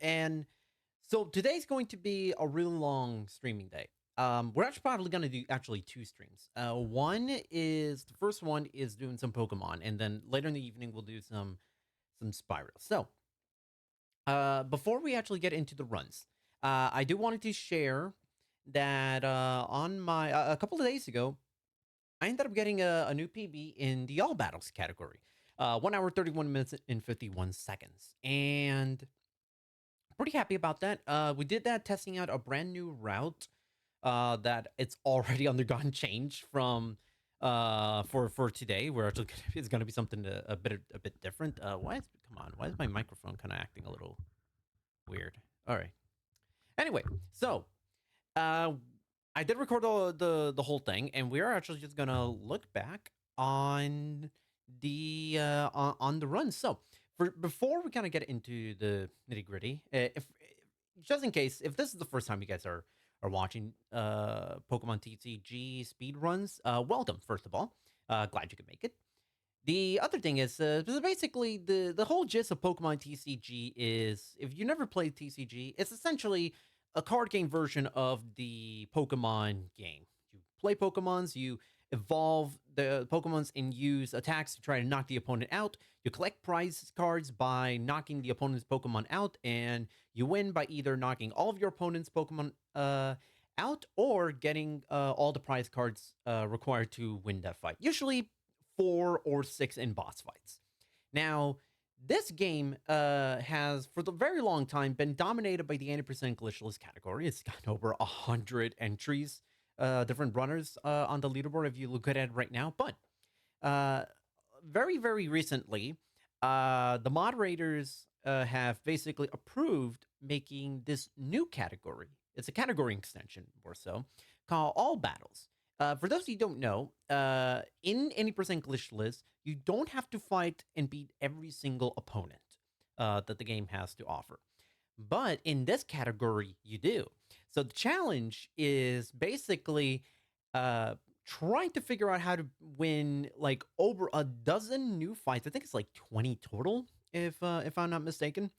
And so today's going to be a really long streaming day. We're actually probably going to do actually two streams. The first one is doing some Pokemon, and then later in the evening we'll do some Spiral. So before we actually get into the runs, I do wanted to share that on my a couple of days ago, I ended up getting a new PB in the All Battles category. 1 hour, 31 minutes, and 51 seconds. And pretty happy about that. We did that testing out a brand new route that it's already undergone change from for today. We're actually it's going to be something a bit different. Why is my microphone kind of acting a little weird? All right. Anyway, so uh, I did record the whole thing, and we are actually just gonna look back on the run. So for before we kind of get into the nitty gritty, if just in case if this is the first time you guys are watching Pokemon TCG speedruns, welcome first of all. Glad you could make it. The other thing is basically the whole gist of Pokemon TCG is if you never played TCG, it's essentially a card game version of the Pokemon game. You play Pokemons, you evolve the Pokemons and use attacks to try to knock the opponent out. You collect prize cards by knocking the opponent's Pokemon out, and you win by either knocking all of your opponent's Pokemon out or getting all the prize cards required to win that fight. Usually 4 or 6 in boss fights. Now, this game has, for the very long time, been dominated by the 80% glitchless category. It's got over 100 entries, different runners on the leaderboard if you look at it right now. But uh, very, very recently, the moderators have basically approved making this new category. It's a category extension, more so, called All Battles. For those of you who don't know, in any percent glitch list, you don't have to fight and beat every single opponent that the game has to offer. But in this category, you do. So the challenge is basically trying to figure out how to win like over a dozen new fights. I think it's like 20 total, if I'm not mistaken.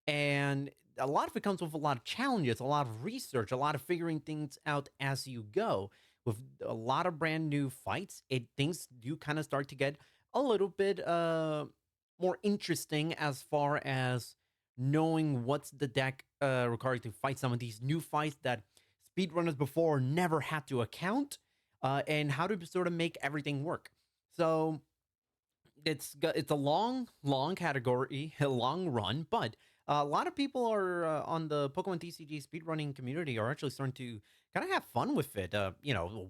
And a lot of it comes with a lot of challenges, a lot of research, a lot of figuring things out as you go. With a lot of brand new fights, things do kind of start to get a little bit more interesting as far as knowing what's the deck required to fight some of these new fights that speedrunners before never had to account, and how to sort of make everything work. So it's a long category, a long run, but a lot of people are on the Pokemon TCG speedrunning community are actually starting to kind of have fun with it.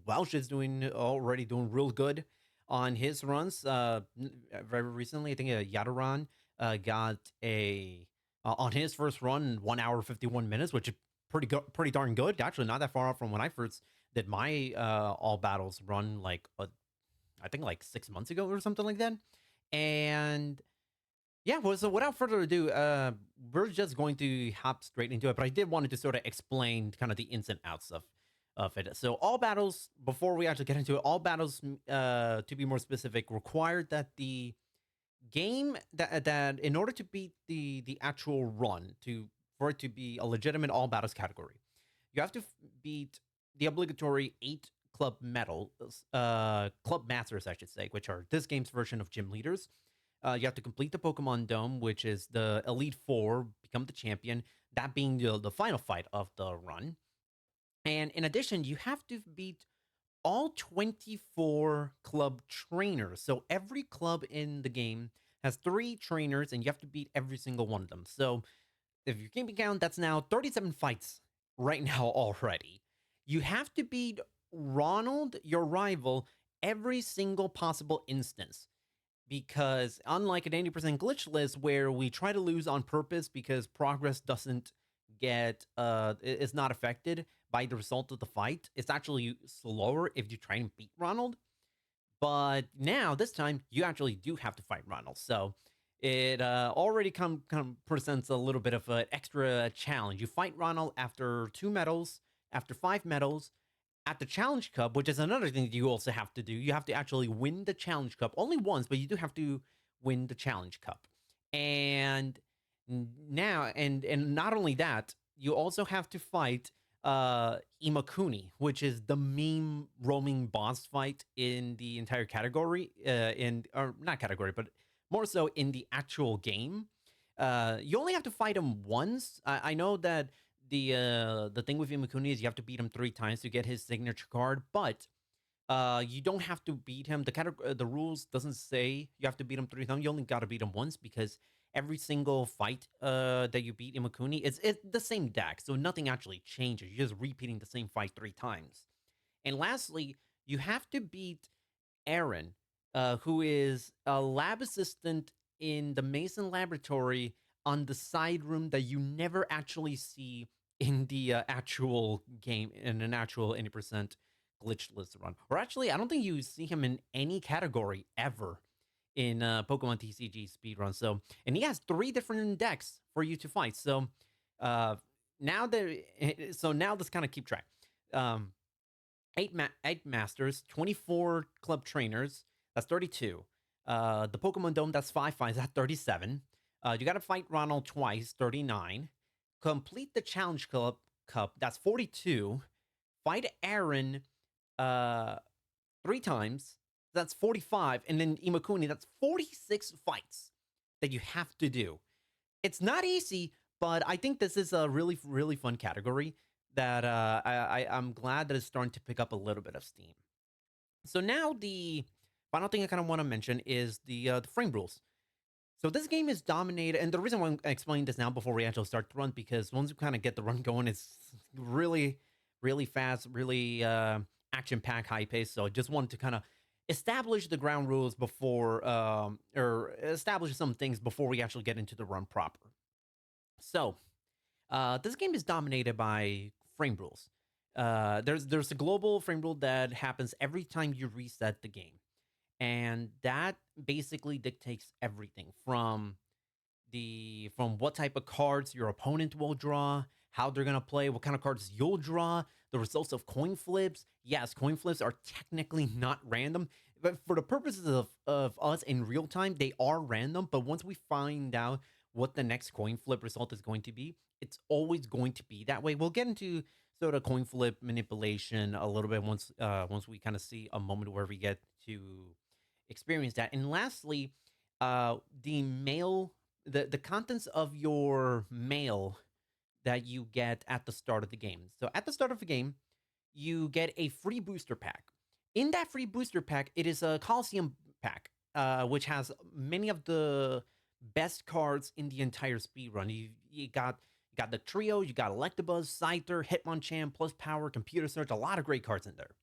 Welsh is already doing real good on his runs. Very recently, I think Yadaron got a on his first run 1 hour 51 minutes, which is pretty darn good. Actually, not that far off from when I first did my all battles run, I think like 6 months ago or something like that. And yeah, well, so without further ado, we're just going to hop straight into it. But I did wanted to sort of explain kind of the ins and outs of it. So all battles, before we actually get into it, all battles, to be more specific, required that the game that in order to beat the actual run for it to be a legitimate all battles category, you have to beat the obligatory 8 club masters, I should say, which are this game's version of gym leaders. You have to complete the Pokemon Dome, which is the Elite Four, become the champion, that being the final fight of the run. And in addition, you have to beat all 24 club trainers. So every club in the game has 3 trainers, and you have to beat every single one of them. So if you're keeping count, that's now 37 fights right now already. You have to beat Ronald, your rival, every single possible instance. Because unlike an 80% glitch list where we try to lose on purpose because progress doesn't is not affected by the result of the fight, it's actually slower if you try and beat Ronald. But now, this time, you actually do have to fight Ronald. So it already presents a little bit of an extra challenge. You fight Ronald after 2 medals, after 5 medals, at the Challenge Cup, which is another thing that you also have to do. You have to actually win the Challenge Cup only once, but you do have to win the Challenge Cup. And Now, and not only that, you also have to fight Imakuni, which is the meme roaming boss fight in the entire category, or not category, but more so in the actual game. You only have to fight him once. I know that the thing with Imakuni is you have to beat him 3 times to get his signature card, but you don't have to beat him. The rules doesn't say you have to beat him 3 times. You only got to beat him once, because every single fight that you beat Imakuni, it's the same deck, so nothing actually changes. You're just repeating the same fight 3 times. And lastly, you have to beat Aaron, who is a lab assistant in the Mason laboratory on the side room that you never actually see in the actual game, in an actual 80% glitchless run. Or actually, I don't think you see him in any category ever in Pokemon TCG Speedrun. So, and he has 3 different decks for you to fight. So, uh, now let's kind of keep track. Um, eight masters, 24 club trainers. That's 32. The Pokemon Dome, that's 5 fights. That's 37. You got to fight Ronald twice, 39. Complete the Challenge Cup, that's 42. Fight Aaron 3 times, that's 45. And then Imakuni, that's 46 fights that you have to do. It's not easy, but I think this is a really, really fun category that I'm glad that it's starting to pick up a little bit of steam. So now the final thing I kind of want to mention is the frame rules. So this game is dominated, and the reason why I'm explaining this now before we actually start the run, because once you kind of get the run going, it's really, really fast, really action-packed, high-paced. So I just wanted to kind of establish the ground rules before, or establish some things before we actually get into the run proper. So this game is dominated by frame rules. There's a global frame rule that happens every time you reset the game. And that basically dictates everything from what type of cards your opponent will draw, how they're gonna play, what kind of cards you'll draw, the results of coin flips. Yes, coin flips are technically not random, but for the purposes of us in real time, they are random. But once we find out what the next coin flip result is going to be, it's always going to be that way. We'll get into sort of coin flip manipulation a little bit once we kind of see a moment where we get to experience that. And lastly, the contents of your mail that you get at the start of the game. So at the start of the game, you get a free booster pack. In that free booster pack, it is a Coliseum pack, which has many of the best cards in the entire speedrun. You got the trio, you got Electabuzz, Scyther, Hitmonchan, Plus Power, Computer Search, a lot of great cards in there.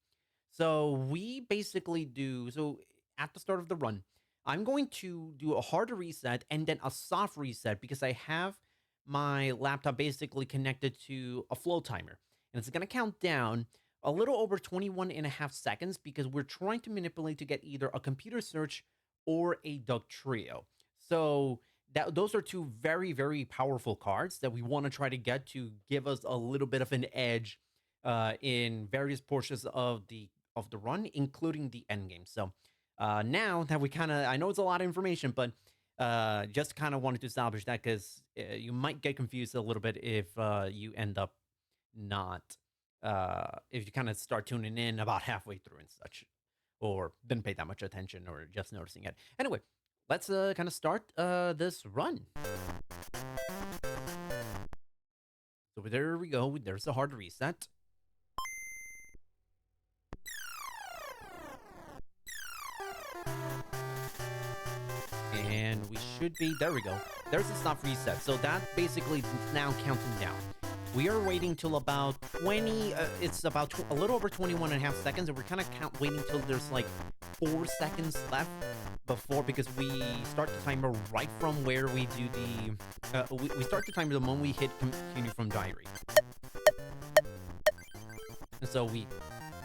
So we basically so at the start of the run, I'm going to do a harder reset and then a soft reset, because I have my laptop basically connected to a flow timer. And it's going to count down a little over 21.5 seconds, because we're trying to manipulate to get either a Computer Search or a Duck Trio. So those are 2 very, very powerful cards that we want to try to get to give us a little bit of an edge in various portions of the run, including the end game. So now that we I know it's a lot of information, but just kind of wanted to establish that, because you might get confused a little bit if you end up not, if you kind of start tuning in about halfway through and such, or didn't pay that much attention, or just noticing it. Anyway, let's kind of start this run. So there we go. There's the hard reset. And we should be, there we go. There's the soft reset. So that basically is now counting down. We are waiting till about 20, it's about a little over 21.5 seconds, and we're kind of waiting till there's like 4 seconds left before, because we start the timer right from where we do we start the timer the moment we hit continue from diary. And so we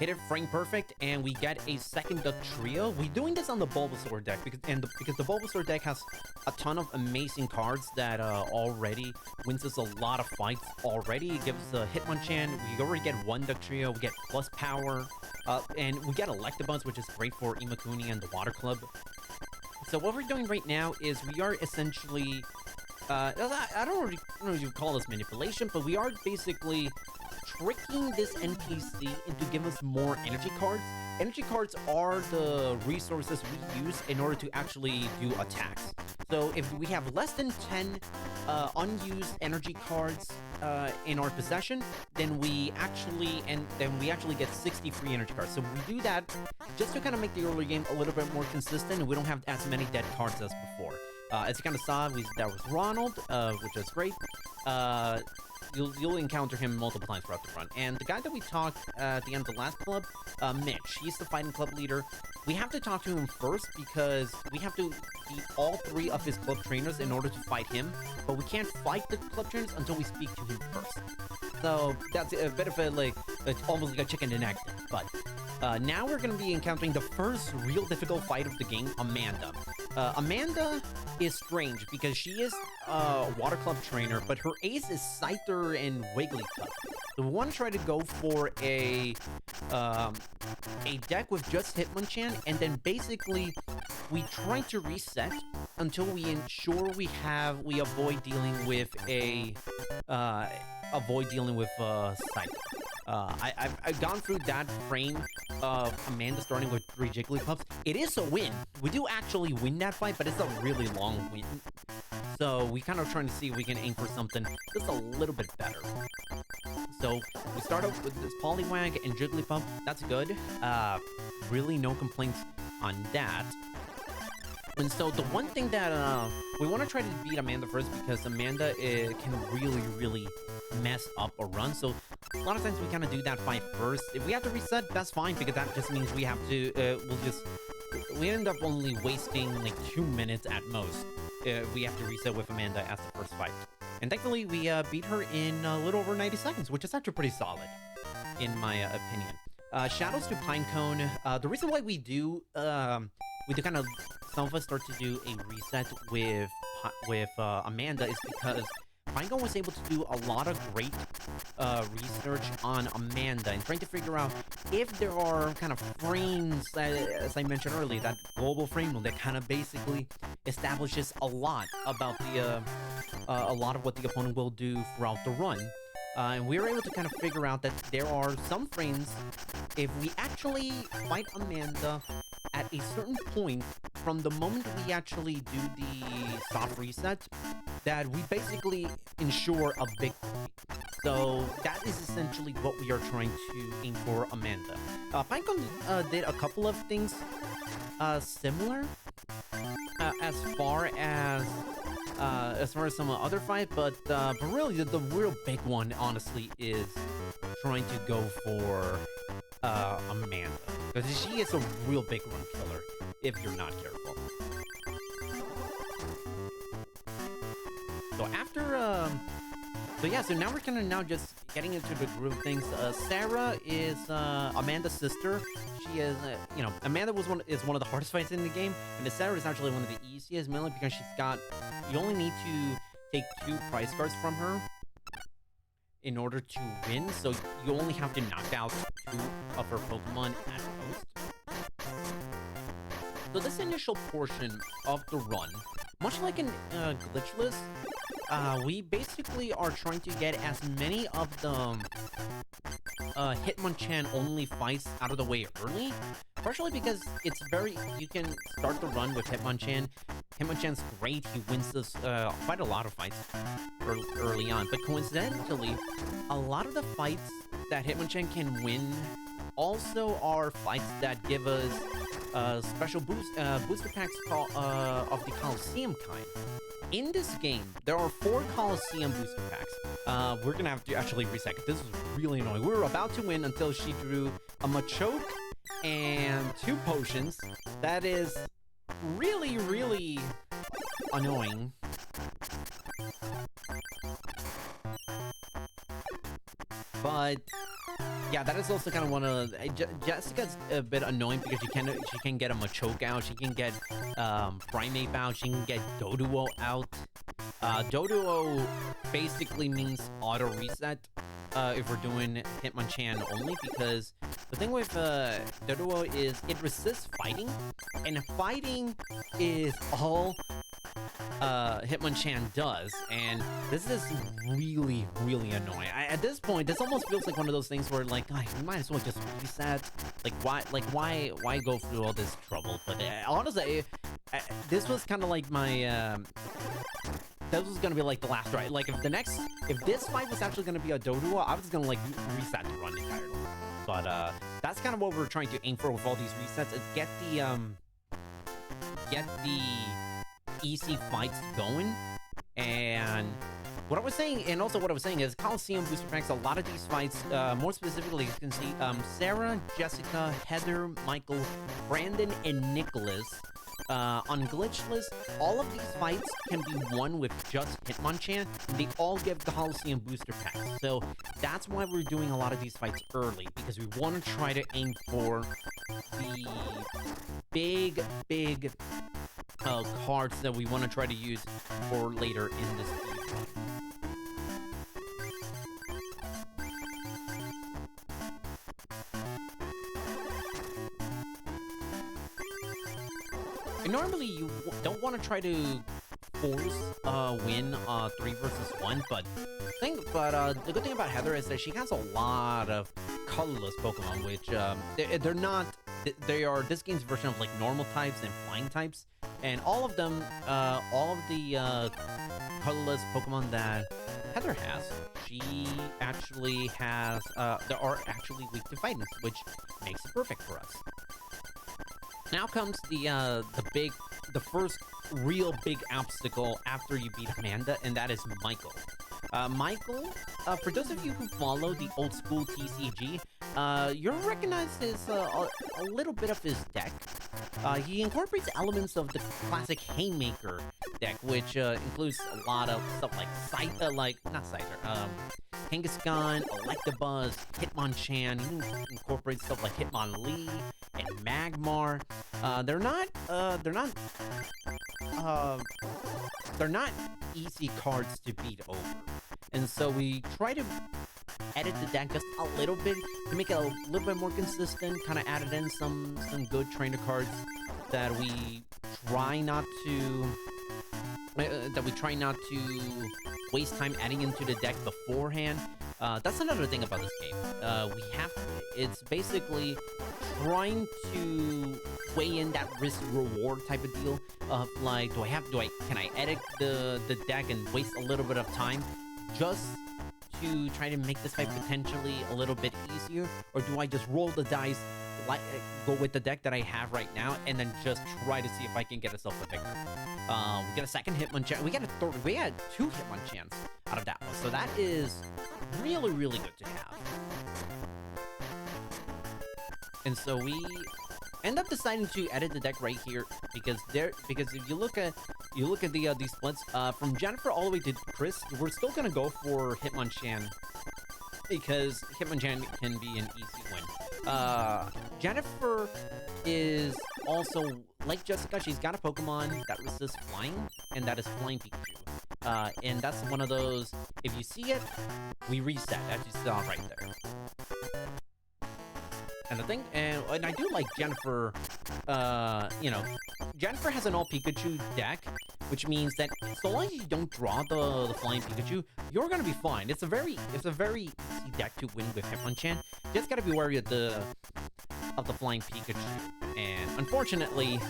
hit it frame perfect, and we get a second Duck Trio. We're doing this on the Bulbasaur deck, because the Bulbasaur deck has a ton of amazing cards that already wins us a lot of fights already. It gives us a Hitmonchan. We already get 1 Duck Trio. We get Plus Power. And we get Electabuzz, which is great for Imakuni and the Water Club. So what we're doing right now is we are essentially I don't know if you call this manipulation, but we are basically tricking this NPC into giving us more energy cards. Energy cards are the resources we use in order to actually do attacks. So if we have less than 10 unused energy cards in our possession, then we actually get 60 free energy cards. So we do that just to kind of make the early game a little bit more consistent, and we don't have as many dead cards as before. As you kind of saw, that was Ronald, which is great. You'll encounter him multiple times throughout the run. And the guy that we talked at the end of the last club, Mitch, he's the fighting club leader. We have to talk to him first because we have to beat all 3 of his club trainers in order to fight him. But we can't fight the club trainers until we speak to him first. So that's a bit of a, it's almost like a chicken and egg thing. But now we're going to be encountering the first real difficult fight of the game, Amanda. Amanda is strange because she is a water club trainer, but her ace is Scyther and Wigglytuff. So we want to try to go for a deck with just Hitmonchan, and then basically we try to reset until we ensure we avoid dealing with Scyther. I've gone through that frame of Amanda starting with 3 Jigglypuffs. It is a win. We do actually win that fight, but it's a really long win. So we kind of trying to see if we can aim for something just a little bit better. So we start off with this Poliwag and Jigglypuff. That's good. Really no complaints on that. And so the one thing that we want to try to beat Amanda first, because Amanda can really mess up a run. So a lot of times we kind of do that fight first. If we have to reset, that's fine, because that just means we have to we end up only wasting like 2 minutes at most. We have to reset with Amanda as the first fight. And thankfully we beat her in a little over 90 seconds, which is actually pretty solid in my opinion. Shadows to Pinecone. The reason why we do kind of, some of us start to do a reset with Amanda is because Pinecone was able to do a lot of great research on Amanda and trying to figure out if there are kind of frames, as I mentioned earlier, that global frame that kind of basically establishes a lot about a lot of what the opponent will do throughout the run. And we were able to kind of figure out that there are some frames, if we actually fight Amanda at a certain point from the moment we actually do the soft reset, that we basically ensure a victory. So that is essentially what we are trying to aim for Amanda. Pinecone did a couple of things similar as far as some other fight, but really the real big one, honestly, is trying to go for Amanda, because she is a real big run killer if you're not careful. So after so now we're kind of just getting into the groove of things. Sarah is Amanda's sister. She is, Amanda is one of the hardest fights in the game, and Sarah is actually one of the easiest, mainly because you only need to take 2 prize cards from her in order to win, so you only have to knock out 2 of her Pokemon at most. So this initial portion of the run, much like in Glitchless, we basically are trying to get as many of the Hitmonchan only fights out of the way early, partially because you can start the run with Hitmonchan. Hitmonchan's great, he wins this quite a lot of fights early on, but coincidentally, a lot of the fights that Hitmonchan can win also are fights that give us special booster packs of the Coliseum kind. In this game, there are 4 Coliseum booster packs. We're gonna have to actually reset. This is really annoying. We were about to win until she drew a Machoke and 2 potions. That is really annoying. But yeah, that is also kind of one of Jessica's a bit annoying because she can get a Machoke out, she can get Primeape out, she can get Doduo out. Doduo basically means auto reset if we're doing Hitmonchan only, because the thing with Doduo is it resists fighting, and fighting is all Hitmonchan does, and this is really, really annoying. At this point, this almost feels like one of those things where, like, we might as well just reset. Like, why go through all this trouble? But honestly, this was kind of like my, this was gonna be like the last ride. Like, if this fight was actually gonna be a Doduo, I was gonna like reset the run entirely. But that's kind of what we're trying to aim for with all these resets, is get the easy fights going. And what I was saying, is Coliseum booster packs, a lot of these fights, more specifically, you can see Sarah, Jessica, Heather, Michael, Brandon, and Nicholas. On Glitchless, all of these fights can be won with just Hitmonchan. They all give the Coliseum booster packs. So that's why we're doing a lot of these fights early, because we want to try to aim for the big cards that we want to try to use for later in this speedrun. And normally you don't want to try to force win 3 versus 1, but the good thing about Heather is that she has a lot of colorless Pokemon, which they're not. They are this game's version of like normal types and flying types, and all of them, all of the colorless Pokemon that Heather has, she actually has. They are actually weak to fighting, which makes it perfect for us. Now comes the first real big obstacle after you beat Amanda, and that is Michael. Michael, for those of you who follow the old school TCG, you'll recognize a little bit of his deck. He incorporates elements of the classic Haymaker deck, which includes a lot of stuff like Kangaskhan, Electabuzz, Hitmonchan. He incorporates stuff like Hitmonlee and Magmar. They're not easy cards to beat over, and so we try to edit the deck just a little bit to make it a little bit more consistent. Kind of added in some good trainer cards that we try not to waste time adding into the deck beforehand. That's another thing about this game. It's basically trying to weigh in that risk-reward type of deal of like, can I edit the deck and waste a little bit of time just to try to make this fight potentially a little bit easier, or do I just roll the dice, go with the deck that I have right now, and then just try to see if I can get myself a victory? We get a second Hitmonchan. We had 2 Hitmonchans out of that one, so that is really, really good to have. And so we end up deciding to edit the deck right here because if you look at these splits from Jennifer all the way to Chris, we're still gonna go for Hitmonchan because Hitmonchan can be an easy win. Jennifer is also like Jessica. She's got a Pokemon that resists flying, and that is Flying Pikachu. And that's one of those. If you see it, we reset, as you saw right there. And the thing, and I do like Jennifer, Jennifer has an all Pikachu deck, which means that so long as you don't draw the Flying Pikachu, you're gonna be fine. It's a very easy deck to win with Hitmonchan. You just gotta be wary of the Flying Pikachu. And unfortunately,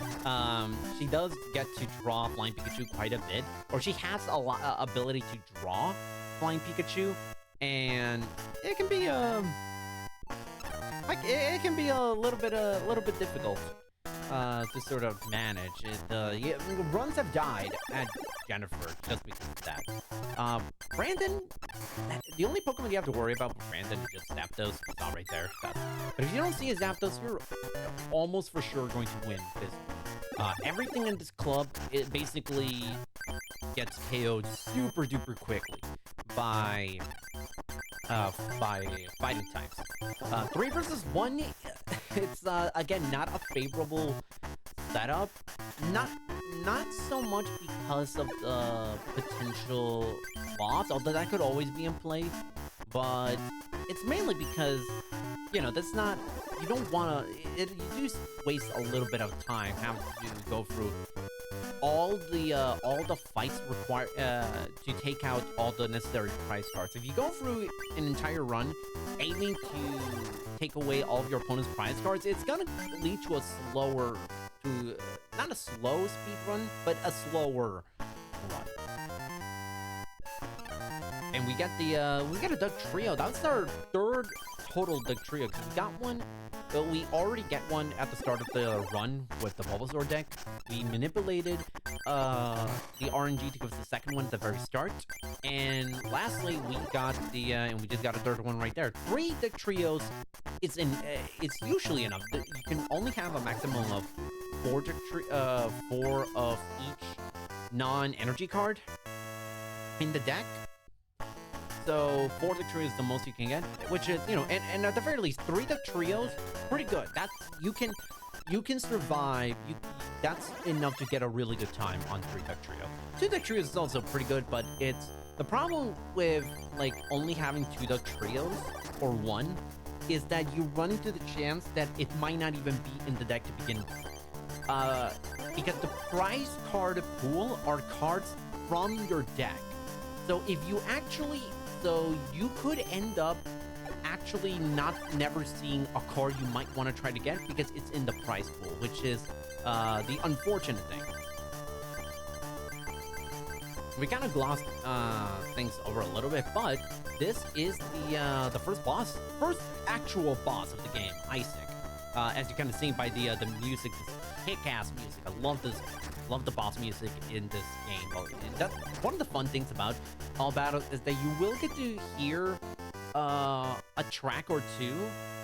she does get to draw Flying Pikachu quite a bit, or she has a lot ability to draw Flying Pikachu, and it can be it can be a little bit difficult to sort of manage. Runs have died at Jennifer just because of that. Brandon, the only Pokemon you have to worry about with Brandon is just Zapdos. It's not right there. But if you don't see a Zapdos, you're almost for sure going to win because everything in this club, it basically gets KO'd super duper quickly by fighting types. 3 versus 1, it's again not a favorable setup. Not so much because of the potential loss, although that could always be in play, but it's mainly because that's not, you don't want to, you do waste a little bit of time having to go through all the fights required to take out all the necessary prize cards. If you go through an entire run aiming to take away all of your opponent's prize cards, it's gonna lead to a slower, not a slow speed run, but a slower run. And we get a Duck Trio. That's our third total Duck Trio, because we got one, but we already get one at the start of the run with the Bulbasaur deck. We manipulated the RNG to give us the second one at the very start. And lastly, we got and we just got a third one right there. 3 Duck Trios is it's usually enough. You can only have a maximum of 4 of each non-energy card in the deck. So 4 Duck Trios is the most you can get, which is, and at the very least, 3 Duck Trios, pretty good. That's, you can survive. That's enough to get a really good time on 3 Duck Trio. 2 Duck Trios is also pretty good, but it's, the problem with, like, only having 2 Duck Trios, or 1, is that you run into the chance that it might not even be in the deck to begin with. Because the prize card pool are cards from your deck. So if you you could end up actually never seeing a card you might want to try to get because it's in the prize pool, which is the unfortunate thing. We kind of glossed things over a little bit, but this is the first actual boss of the game, Isaac. As you kind of see by the music, this kick-ass music. I love the boss music in this game. And that's one of the fun things about all battles, is that you will get to hear a track or two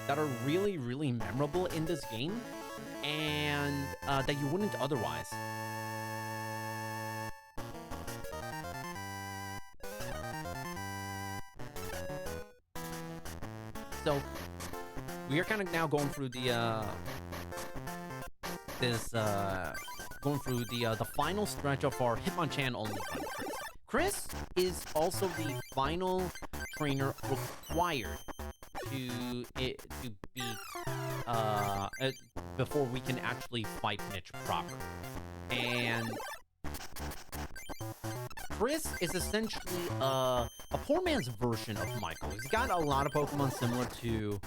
that are really, really memorable in this game, and that you wouldn't otherwise. So we are kind of now going through the final stretch of our Hitmonchan only run. Chris is also the final trainer required to beat before we can actually fight Mitch proper. And Chris is essentially a poor man's version of Michael. He's got a lot of Pokemon similar to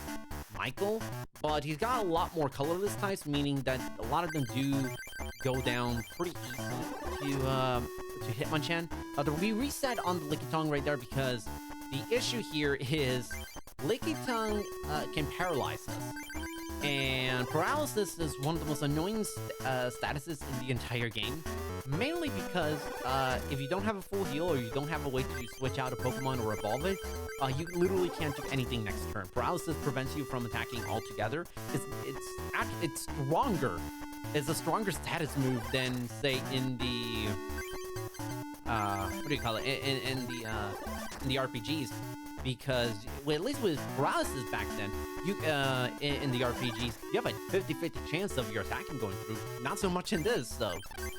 Michael, but he's got a lot more colorless types, meaning that a lot of them do go down pretty easy to Hitmonchan. We reset on the Lickitung right there because the issue here is Lickitung can paralyze us. And paralysis is one of the most annoying statuses in the entire game. Mainly because if you don't have a full heal or you don't have a way to switch out a Pokemon or evolve it, you literally can't do anything next turn. Paralysis prevents you from attacking altogether. It's stronger. It's a stronger status move than, say, in the what do you call it? In the RPGs. Because, well, at least with paralysis back then, you in the RPGs, you have a 50-50 chance of your attacking going through. Not so much in this, so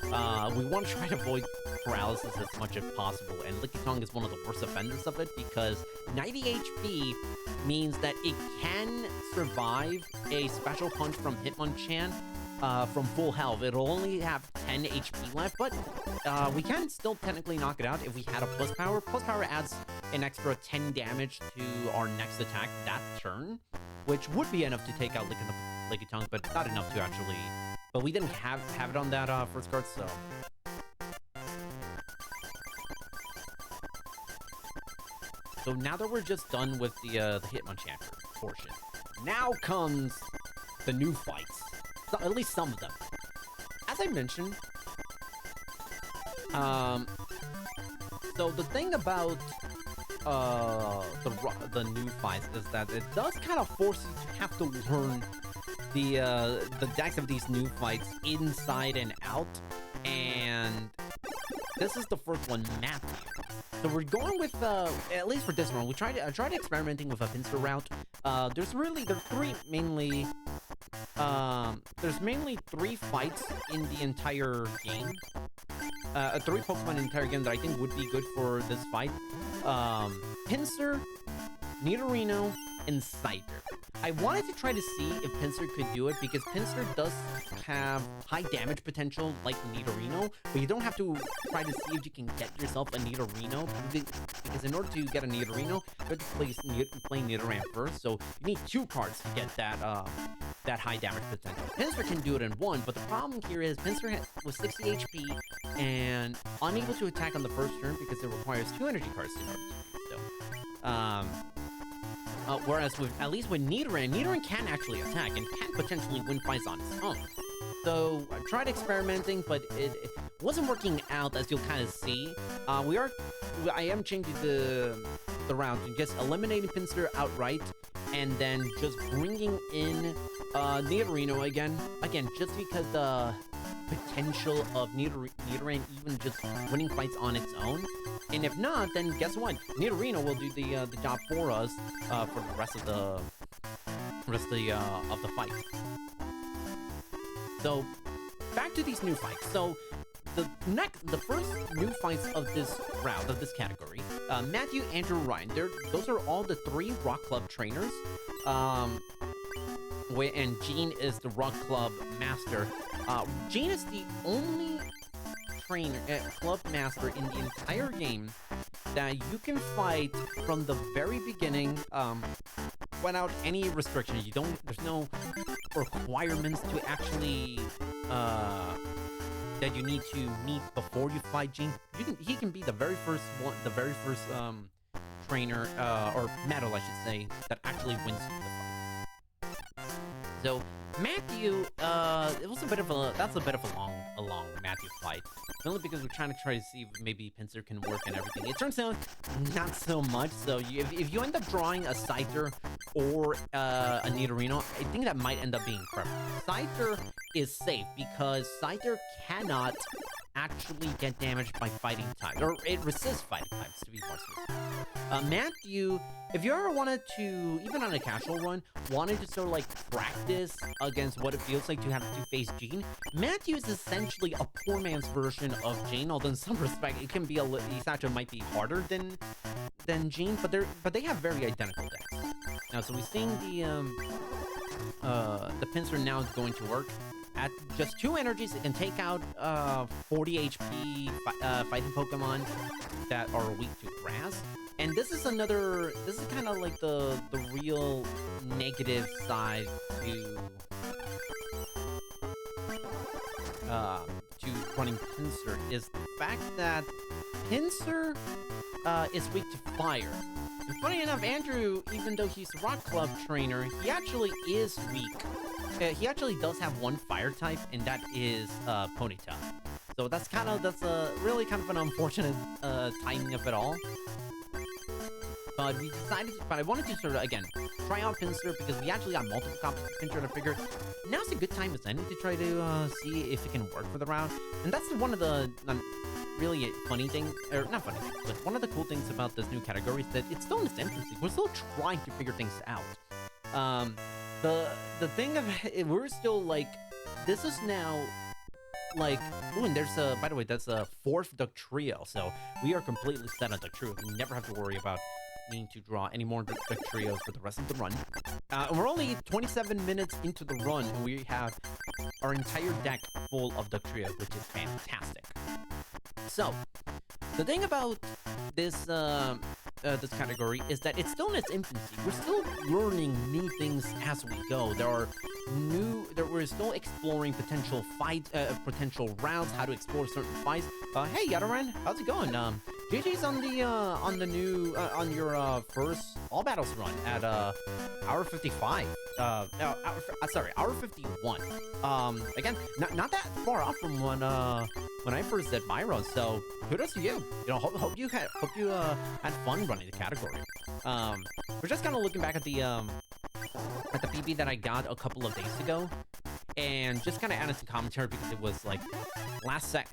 we want to try to avoid paralysis as much as possible. And Lickitung is one of the worst offenders of it because 90 HP means that it can survive a special punch from Hitmonchan from full health. It'll only have 10 HP left, but we can still technically knock it out if we had a plus power. Plus power adds an extra 10 damage to our next attack that turn, which would be enough to take out Lickitung, but not enough to actually... But we didn't have it on that first card, so... So now that we're just done with the Hitmonchan portion, now comes the new fights. So, at least some of them. As I mentioned, so the thing about the new fights is that it does kind of force you to have to learn the decks of these new fights inside and out, and this is the first one, Matthew. So we're going with at least for this one, I tried experimenting with a pincer route. There's mainly 3 fights in the entire game. 3 Pokemon in the entire game that I think would be good for this fight. Pinsir, Nidorino, and Scyther. I wanted to try to see if Pinsir could do it because Pinsir does have high damage potential like Nidorino, but you don't have to try to see if you can get yourself a Nidorino because in order to get a Nidorino, you have to play Nidoran first, so you need 2 cards to get that high damage potential. Pinsir can do it in 1, but the problem here is Pinsir was 60 HP and unable to attack on the first turn because it requires 2 energy cards in order to do so. Whereas at least with Nidoran can actually attack and can potentially win fights on its own. So I tried experimenting, but it wasn't working out, as you'll kind of see. I am changing the round and just eliminating Pinsir outright, and then just bringing in Nidorino again, just because the potential of Nidoran even just winning fights on its own. And if not, then guess what? Nidorino will do the job for us for the rest of the fight. So back to these new fights. So the first new fights of this round, of this category, Matthew, Andrew, Ryan. Those are all the 3 Rock Club trainers. And Gene is the Rock Club master. Gene is the only club master in the entire game that you can fight from the very beginning without any restrictions. There's no requirements to actually that you need to meet before you fight Gene. He can be the very first trainer or medal, I should say, that actually wins you the fight. So Matthew, that's a bit of a long Matthew fight. Only because we're trying to see if maybe Pinsir can work and everything. It turns out not so much. So if you end up drawing a Scyther or a Nidorino, I think that might end up being preferable. Scyther is safe because Scyther cannot actually get damaged by fighting types, or it resists fighting types, to be more specific. Matthew, if you ever wanted to, even on a casual run, wanted to sort of like practice against what it feels like to have to face Gene, Matthew is essentially a poor man's version of Gene, although in some respect it can be he actually might be harder than Gene, but they have very identical decks. Now, so we're seeing the Pinsir now is going to work. At just 2 energies, it can take out 40 HP fighting Pokemon that are weak to grass. And this is kind of like the real negative side to running Pinsir, is the fact that Pinsir is weak to fire. And funny enough, Andrew, even though he's a Rock Club trainer, he actually is weak. He actually does have 1 fire type, and that is Ponyta. So that's really kind of an unfortunate timing of it all. But I wanted to sort of, again, try out Pinsir because we actually got multiple copies of Pinsir, and I figured now's a good time as any to try to see if it can work for the round. And that's one of the really funny things, or not funny, but one of the cool things about this new category is that it's still in its infancy. We're still trying to figure things out. The thing of it, we're still like, this is now like, ooh, and there's by the way, that's a 4th Duck Trio, so we are completely set on Duck Trio. We never have to worry about needing to draw any more Duck Trios for the rest of the run. And we're only 27 minutes into the run, and we have our entire deck full of Duck Trios, which is fantastic. So, the thing about this this category is that it's still in its infancy. We're still learning new things as we go. We're still exploring potential potential rounds, how to explore certain fights. Hey Yadaran, how's it going? JJ's on your first All Battles run at hour 55. Sorry, hour 51. Again, not that far off from when I first did my run. So kudos to you. Hope you had fun running the category. We're just kind of looking back at the PB that I got a couple of days ago, and just kind of added some commentary because it was like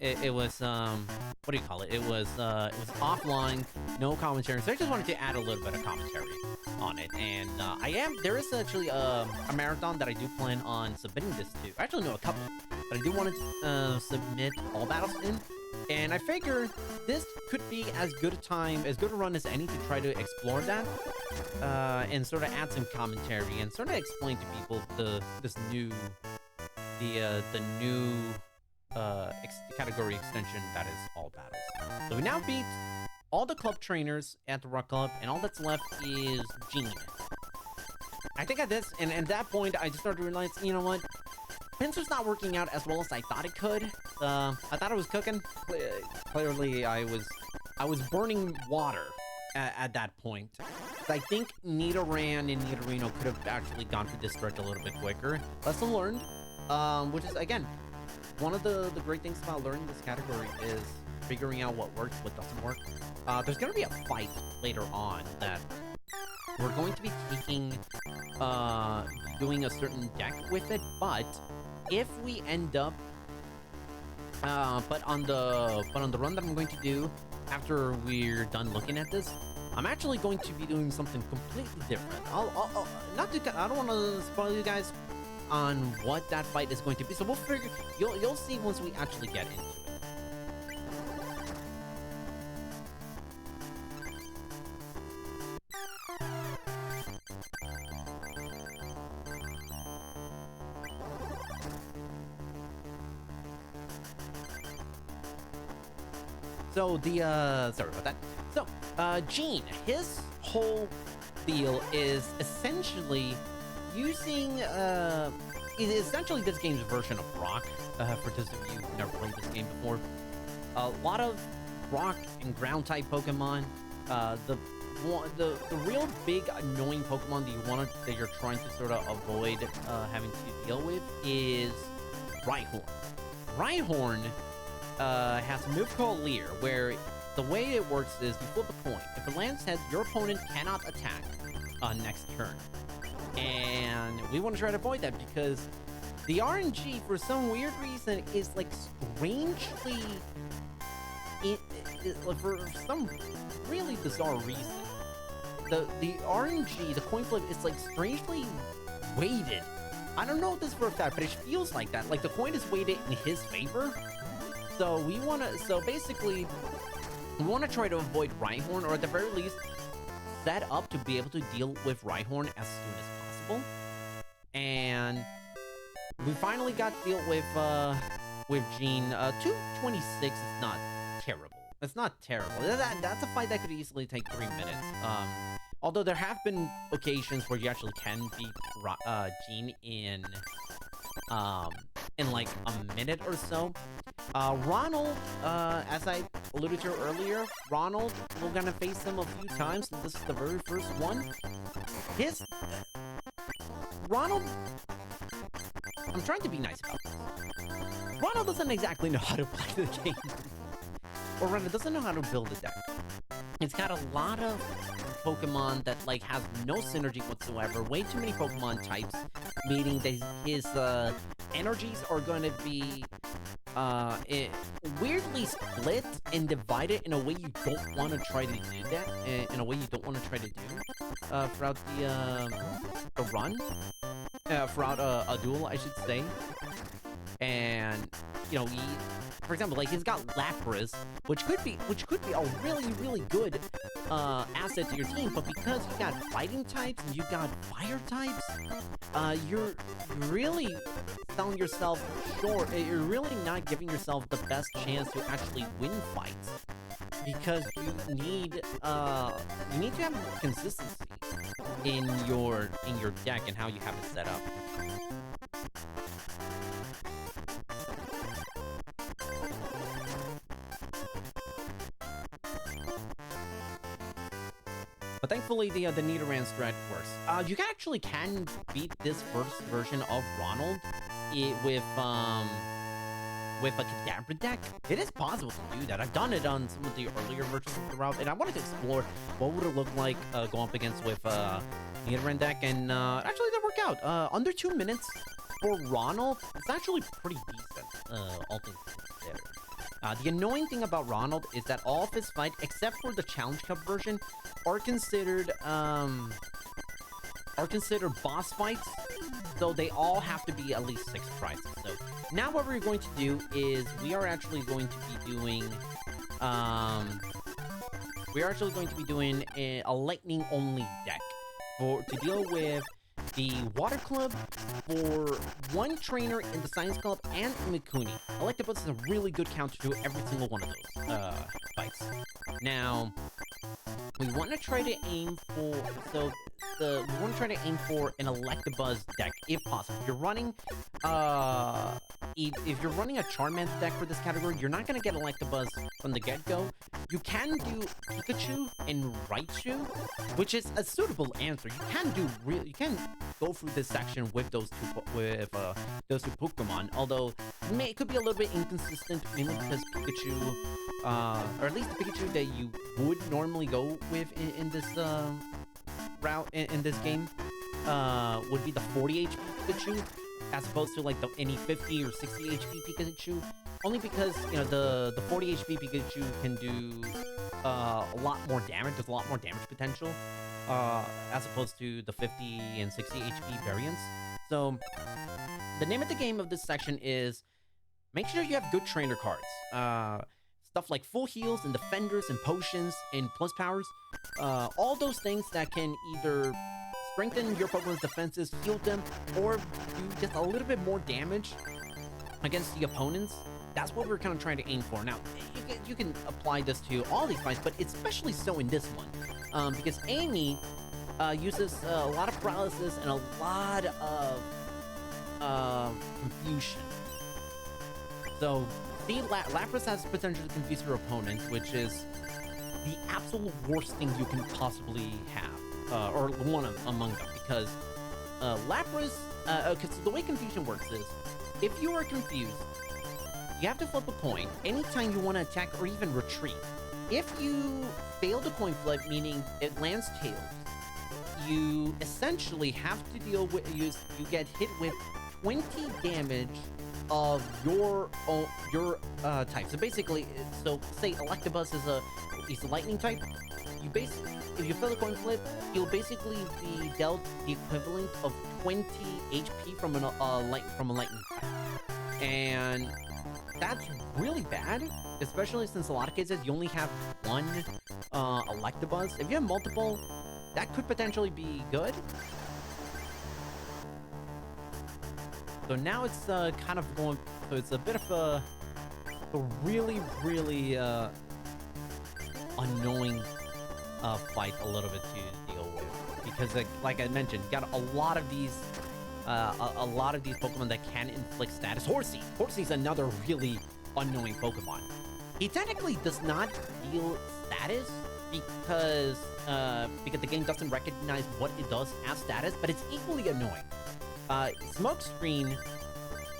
it was what do you call it? It was offline, no commentary. So I just wanted to add a little bit of commentary on it. And there is actually a marathon that I do plan on submitting this to. Actually, no, a couple, but I do want to submit All Battles in. And I figure this could be as good a run as any to try to explore that, and sort of add some commentary and sort of explain to people the new category extension that is all battles. So we now beat all the club trainers at the Rock Club, and all that's left is Gene. I think at this, and at that point, I just started to realize, you know what? Pincer's not working out as well as I thought it could. I thought it was cooking. Clearly, I was burning water at that point. I think Nidoran and Nidorino could have actually gone for this stretch a little bit quicker. Lesson learned, which is, again, one of the great things about learning this category is figuring out what works, what doesn't work. There's going to be a fight later on that we're going to be taking, doing a certain deck with it, but if we end up, but on the run that I'm going to do after we're done looking at this, I'm actually going to be doing something completely different. I don't want to spoil you guys on what that fight is going to be, so we'll figure. You'll see once we actually get into it. So sorry about that. So, Gene, his whole deal is essentially using, essentially this game's version of Rock, for those of you who've never played this game before. A lot of Rock and Ground type Pokemon. The real big annoying Pokemon that you're trying to sort of avoid having to deal with is Rhyhorn. Rhyhorn has a move called Leer, where the way it works is you flip a coin. If it lands heads, your opponent cannot attack next turn. And we want to try to avoid that because the RNG, for some weird reason, is like strangely... for some really bizarre reason, the RNG, the coin flip, is like strangely weighted. I don't know this for a fact, but it feels like that. Like the coin is weighted in his favor. So basically, we want to try to avoid Rhyhorn, or at the very least, set up to be able to deal with Rhyhorn as soon as possible. And we finally got to deal with Gene. 226 is not terrible. It's not terrible. That's a fight that could easily take 3 minutes. Although there have been occasions where you actually can beat Gene in like a minute or so. Ronald, as I alluded to earlier, Ronald, we're gonna face him a few times. This is the very first one. Ronald, I'm trying to be nice about this. Ronald doesn't exactly know how to play the game. Or rather, doesn't know how to build a deck. It's got a lot of Pokemon that like have no synergy whatsoever. Way too many Pokemon types, meaning that his energies are going to be weirdly split and divided in a way you don't want to try to do that. In a way you don't want to try to do throughout the run, throughout a duel, I should say. And you know, for example, like he's got Lapras, which could be a really good asset to your team, but because you got fighting types and you got fire types, you're really selling yourself short. You're really not giving yourself the best chance to actually win fights, because you need to have consistency in your deck and how you have it set up. But thankfully, the Nidoran strat works. You actually can beat this first version of Ronald with a Kadabra deck. It is possible to do that. I've done it on some of the earlier versions of the route, and I wanted to explore what would it look like going up against with Nidoran deck, and actually that worked out. Under 2 minutes for Ronald, it's actually pretty decent, all things considered. The annoying thing about Ronald is that all of his fights, except for the Challenge Cup version, are considered are considered boss fights, so they all have to be at least 6 prizes. So now what we're going to do is we are actually going to be doing a lightning only deck to deal with the Water Club, for one trainer in the Science Club, and Imakuni. Electabuzz is a really good counter to every single one of those fights. Now, we want to try to aim for an Electabuzz deck if possible. If you're running if you're running a Charmander deck for this category, you're not gonna get Electabuzz from the get-go. You can do Pikachu and Raichu, which is a suitable answer. You can go through this section with those two Pokemon, although it could be a little bit inconsistent, mainly because Pikachu, or at least the Pikachu that you would normally go with in this route in this game would be the 40 HP Pikachu, as opposed to like any 50 or 60 HP Pikachu, only because, you know, the 40 HP Pikachu can do a lot more damage. There's a lot more damage potential as opposed to the 50 and 60 HP variants. So the name of the game of this section is make sure you have good trainer cards. Stuff like full heals and defenders and potions and plus powers. All those things that can either strengthen your Pokemon's defenses, heal them, or do just a little bit more damage against the opponents. That's what we're kind of trying to aim for. Now, you can apply this to all these fights, but especially so in this one. Because Amy uses a lot of paralysis and a lot of confusion. So, Lapras has potential to confuse your opponent, which is the absolute worst thing you can possibly have, or one among them, because Lapras, because the way confusion works is, if you are confused, you have to flip a coin anytime you want to attack or even retreat. If you fail the coin flip, meaning it lands tails, you essentially have to deal with, you get hit with 20 damage of your type. So basically, say Electabuzz is a lightning type. If you fail the coin flip, you'll basically be dealt the equivalent of 20 HP from a lightning type, and that's really bad, especially since a lot of cases you only have one Electabuzz. If you have multiple, that could potentially be good. So now it's kind of going, so it's a bit of a really, really annoying fight a little bit to deal with. Because like I mentioned, you got a lot of these Pokemon that can inflict status. Horsey's another really annoying Pokemon. He technically does not deal status because the game doesn't recognize what it does as status, but it's equally annoying. Smokescreen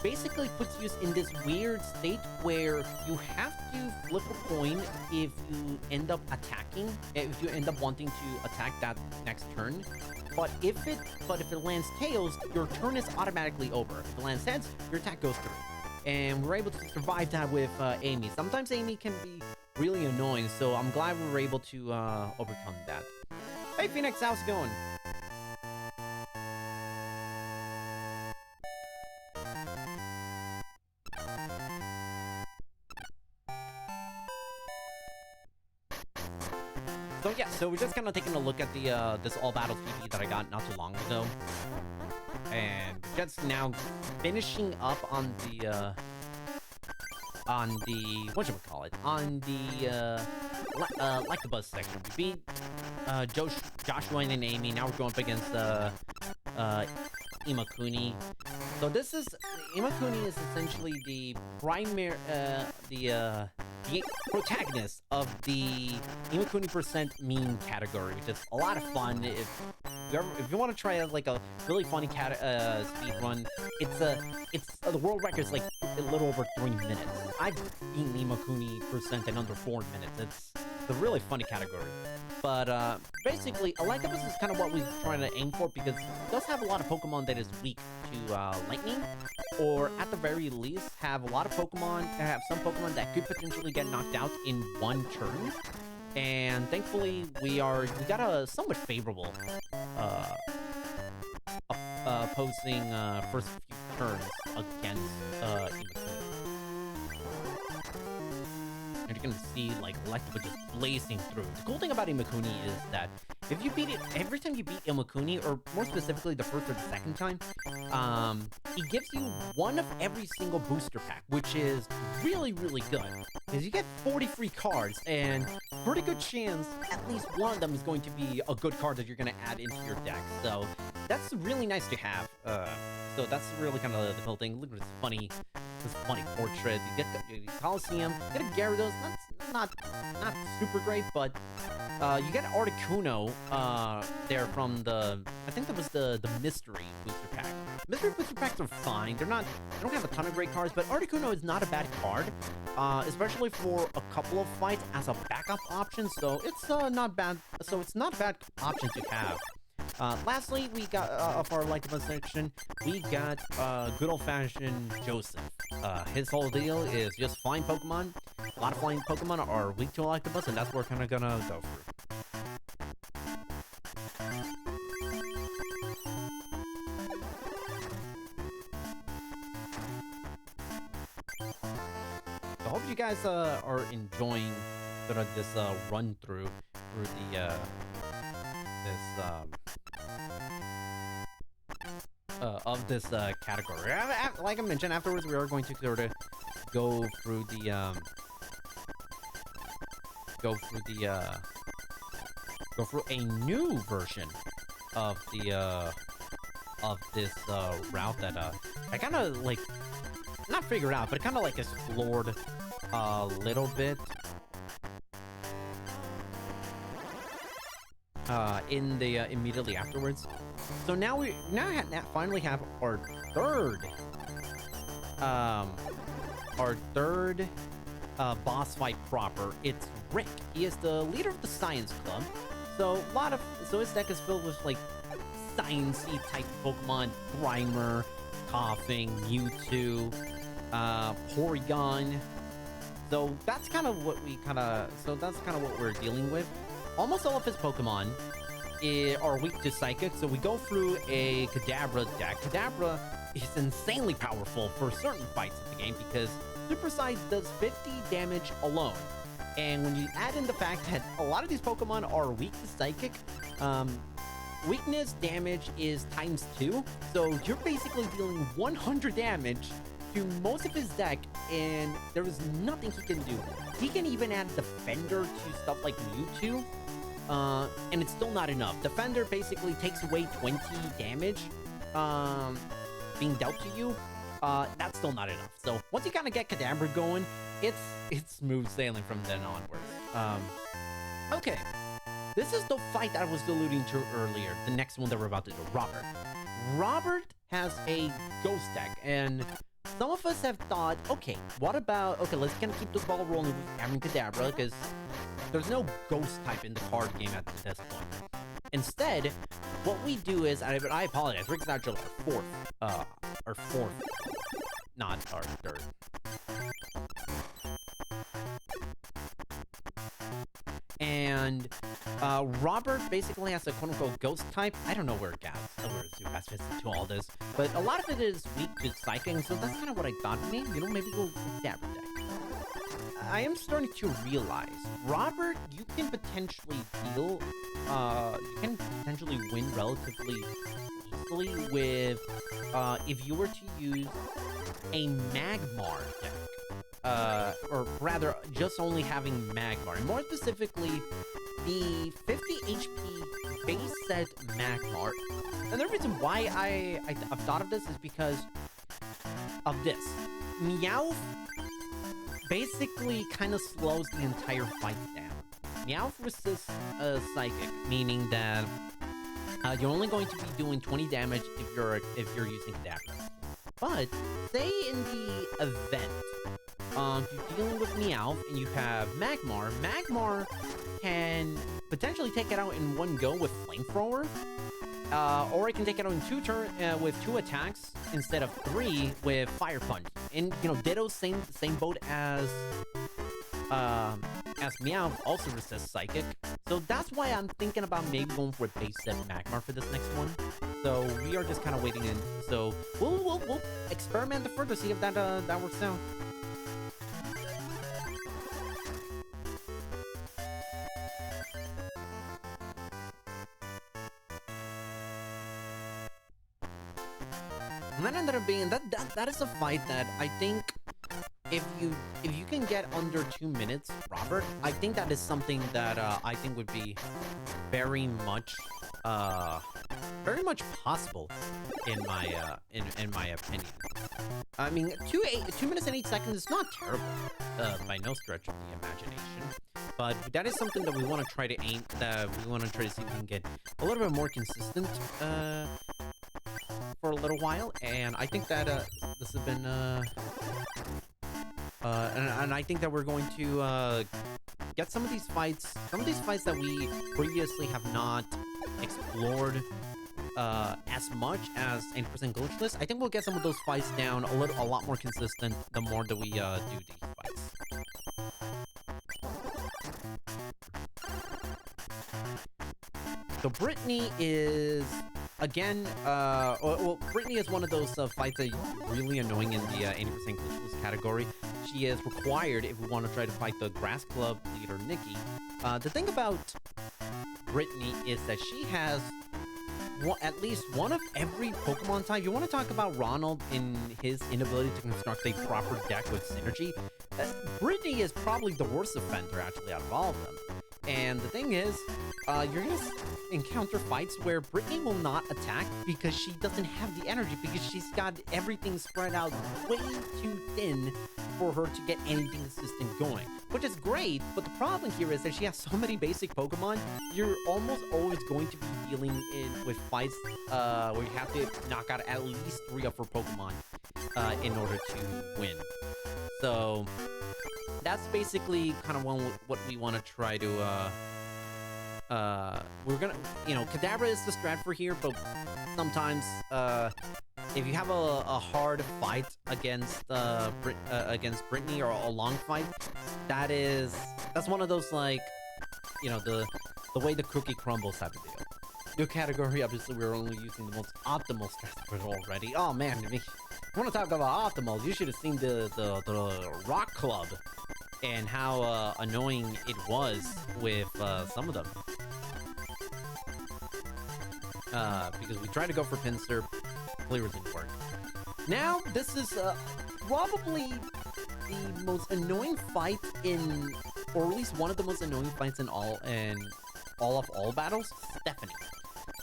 basically puts you in this weird state where you have to flip a coin if you end up attacking, if you end up wanting to attack that next turn. But if it lands tails, your turn is automatically over. If it lands heads, your attack goes through. And we're able to survive that with Amy. Sometimes Amy can be really annoying, so I'm glad we were able to overcome that. Hey Phoenix, how's it going? So yeah, so we're just kind of taking a look at the this All Battles PP that I got not too long ago, and just now finishing up on the whatchamacallit, on the Electabuzz section. We beat Joshua and Amy. Now we're going up against Imakuni. So this is Imakuni is essentially the primary the protagonist of the Imakuni % meme category, which is a lot of fun. If you want to try like a really funny speed run, it's the world record's like a little over 3 minutes. I've beaten Imakuni % in under 4 minutes. It's a really funny category. But basically, Electabuzz is kind of what we're trying to aim for, because it does have a lot of Pokemon that is weak to lightning, or at the very least have a lot of Pokemon, have some Pokemon that could potentially get knocked out in one turn. And thankfully, we got a somewhat favorable posing first few turns against Imakuni. And you're gonna see like Electabuzz just blazing through. The cool thing about Imakuni is that if you beat it, every time you beat Imakuni, or more specifically the first or the second time, he gives you one of every single booster pack, which is really, really good. Because you get 40 free cards, and pretty good chance at least one of them is going to be a good card that you're gonna add into your deck. So that's really nice to have. So that's really kind of the whole thing. Look at this funny portrait. You get the Coliseum, you get a Gyarados. That's not super great, but you get Articuno there from I think that was the mystery booster pack. Mystery booster packs are fine. They don't have a ton of great cards, but Articuno is not a bad card, especially for a couple of fights as a backup option. So it's not bad. So it's not a bad option to have. Lastly, we got of our Electabuzz section, we got good old-fashioned Joseph. His whole deal is just flying Pokemon. A lot of flying Pokemon are weak to Electabuzz, and that's what we're kind of gonna go through. So I hope you guys are enjoying sort of this run through the of this category. Like I mentioned, afterwards we are going to sort of go through a new version of this route that I kind of like not figured out, but kind of like explored a little bit in the immediately afterwards. So now we finally have our third boss fight proper. It's Rick. He is the leader of the Science Club. So his deck is filled with like sciencey type Pokemon: Grimer, Coughing, Mewtwo, Porygon. So that's kind of what we're dealing with. Almost all of his Pokemon are weak to Psychic, so we go through a Kadabra deck. Kadabra is insanely powerful for certain fights of the game because Super Size does 50 damage alone. And when you add in the fact that a lot of these Pokemon are weak to Psychic, weakness damage is ×2, so you're basically dealing 100 damage to most of his deck, and there is nothing he can do. He can even add Defender to stuff like Mewtwo, and it's still not enough. Defender basically takes away 20 damage being dealt to you. That's still not enough. So once you kind of get Kadabra going, it's smooth sailing from then onwards. Okay, this is the fight that I was alluding to earlier. The next one that we're about to do, Robert. Robert has a ghost deck, and some of us have thought, okay, let's kind of keep the ball rolling with having Kadabra, because there's no ghost type in the card game at this point. Instead, what we do is, I apologize, Rick's actually our fourth, not our third. And Robert basically has a quote-unquote ghost type. I don't know where Zubat fits into all this, but a lot of it is weak to Psychic, so that's kind of what I thought. Maybe go with Kadabra deck. I am starting to realize, Robert, you can potentially win relatively easily with, if you were to use a Magmar deck. Or rather, just only having Magmar. And more specifically, the 50 HP base set Magmar. And the reason why I've thought of this is because of this. Meowth basically kind of slows the entire fight down. Meowth resists Psychic, meaning that you're only going to be doing 20 damage if you're using Kadabra. But say in the event, you're dealing with Meowth and you have Magmar. Magmar can potentially take it out in one go with Flamethrower, or it can take it out in with 2 attacks instead of 3 with Fire Punch. And Ditto same boat as Meowth, also resists Psychic. So that's why I'm thinking about maybe going for a base set Magmar for this next one. So we are just kind of waiting in. So we'll experiment further, see if that works out. And that ended up being that is a fight that I think if you can get under 2 minutes, Robert, I think that is something that I think would be very much possible in my opinion. I mean, 2 minutes and 8 seconds is not terrible by no stretch of the imagination. But that is something that we want to try to aim. That we want to try to see if we can get a little bit more consistent for a little while. And I think that this has been and I think that we're going to get some of these fights that we previously have not explored as much as 80% glitchless. I think we'll get some of those fights down a lot more consistent the more that we do these fights. So Brittany is again, well, Brittany is one of those fights that are really annoying in the 80% glitchless category. She is required if we want to try to fight the Grass Club leader, Nikki. The thing about Brittany is that she has at least one of every Pokemon type. You want to talk about Ronald in his inability to construct a proper deck with synergy? Brittany is probably the worst offender, actually, out of all of them. And the thing is, you're going to encounter fights where Brittany will not attack because she doesn't have the energy, because she's got everything spread out way too thin for her to get anything consistent going, which is great. But the problem here is that she has so many basic Pokemon, you're almost always going to be dealing with fights where you have to knock out at least 3 of her Pokemon in order to win. So that's basically kind of what we want to try to we're gonna, Kadabra is the strat for here, but sometimes if you have a hard fight against Brittany, or a long fight, that's one of those, like, the way the cookie crumbles type of deal. New category, obviously we're only using the most optimal strats already. Oh man, if you want to talk about optimals, you should have seen the Rock Club and how annoying it was with some of them. Because we tried to go for Pinsir, clearly didn't work. Now, this is probably the most annoying fight or at least one of the most annoying fights in all battles, Stephanie.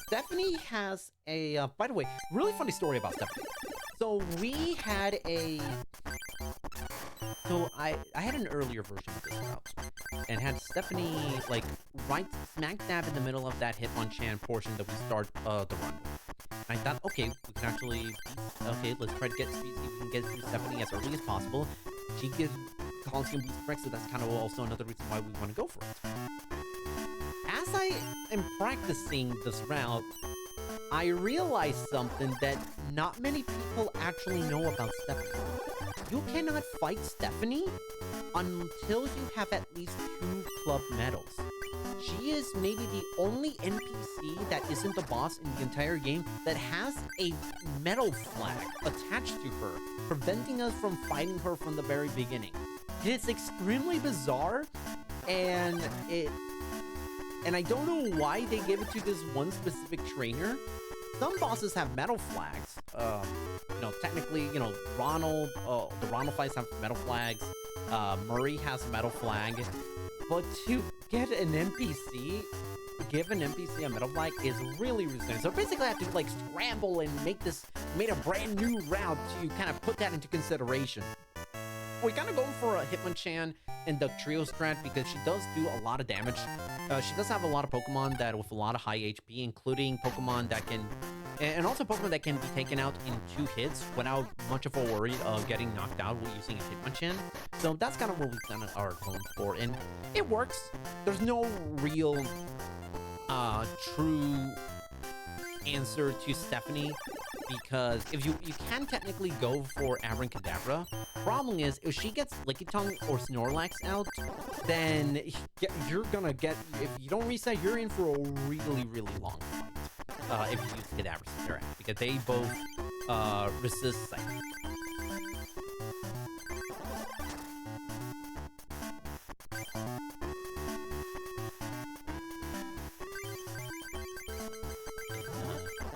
Stephanie has a, by the way, really funny story about Stephanie. So we had I had an earlier version of this route, and had Stephanie, like, right smack dab in the middle of that Hitmonchan portion that we start the run with. And I thought, okay, we can actually, let's try to get, see if we can get through Stephanie as early as possible. She gives Coliseum Boost correct, so that's kind of also another reason why we want to go for it. As I am practicing this route, I realized something that not many people actually know about Stephanie. You cannot fight Stephanie until you have at least 2 club medals. She is maybe the only NPC that isn't the boss in the entire game that has a medal flag attached to her, preventing us from fighting her from the very beginning. It's extremely bizarre, and I don't know why they gave it to this one specific trainer. Some bosses have medal flags. Technically, Ronald, the Ronald fights have medal flags. Murray has a medal flag. But to get an NPC, give an NPC a medal flag is really resistant. So basically I have to, like, scramble and made a brand new route to kind of put that into consideration. We're kind of going for a Hitmonchan in the trio strat because she does do a lot of damage. She does have a lot of Pokemon that with a lot of high HP, including Pokemon that can, and also Pokemon that can be taken out in 2 hits without much of a worry of getting knocked out using a Hitmonchan. So that's kind of what we kind of are going for, and it works. There's no real true answer to Stephanie because if you can technically go for Abracadabra. Problem is, if she gets Lickitung or Snorlax out, then you're gonna get, if you don't reset, you're in for a really, really long fight. If you use Kadabra Steract, because they both resist Psychic.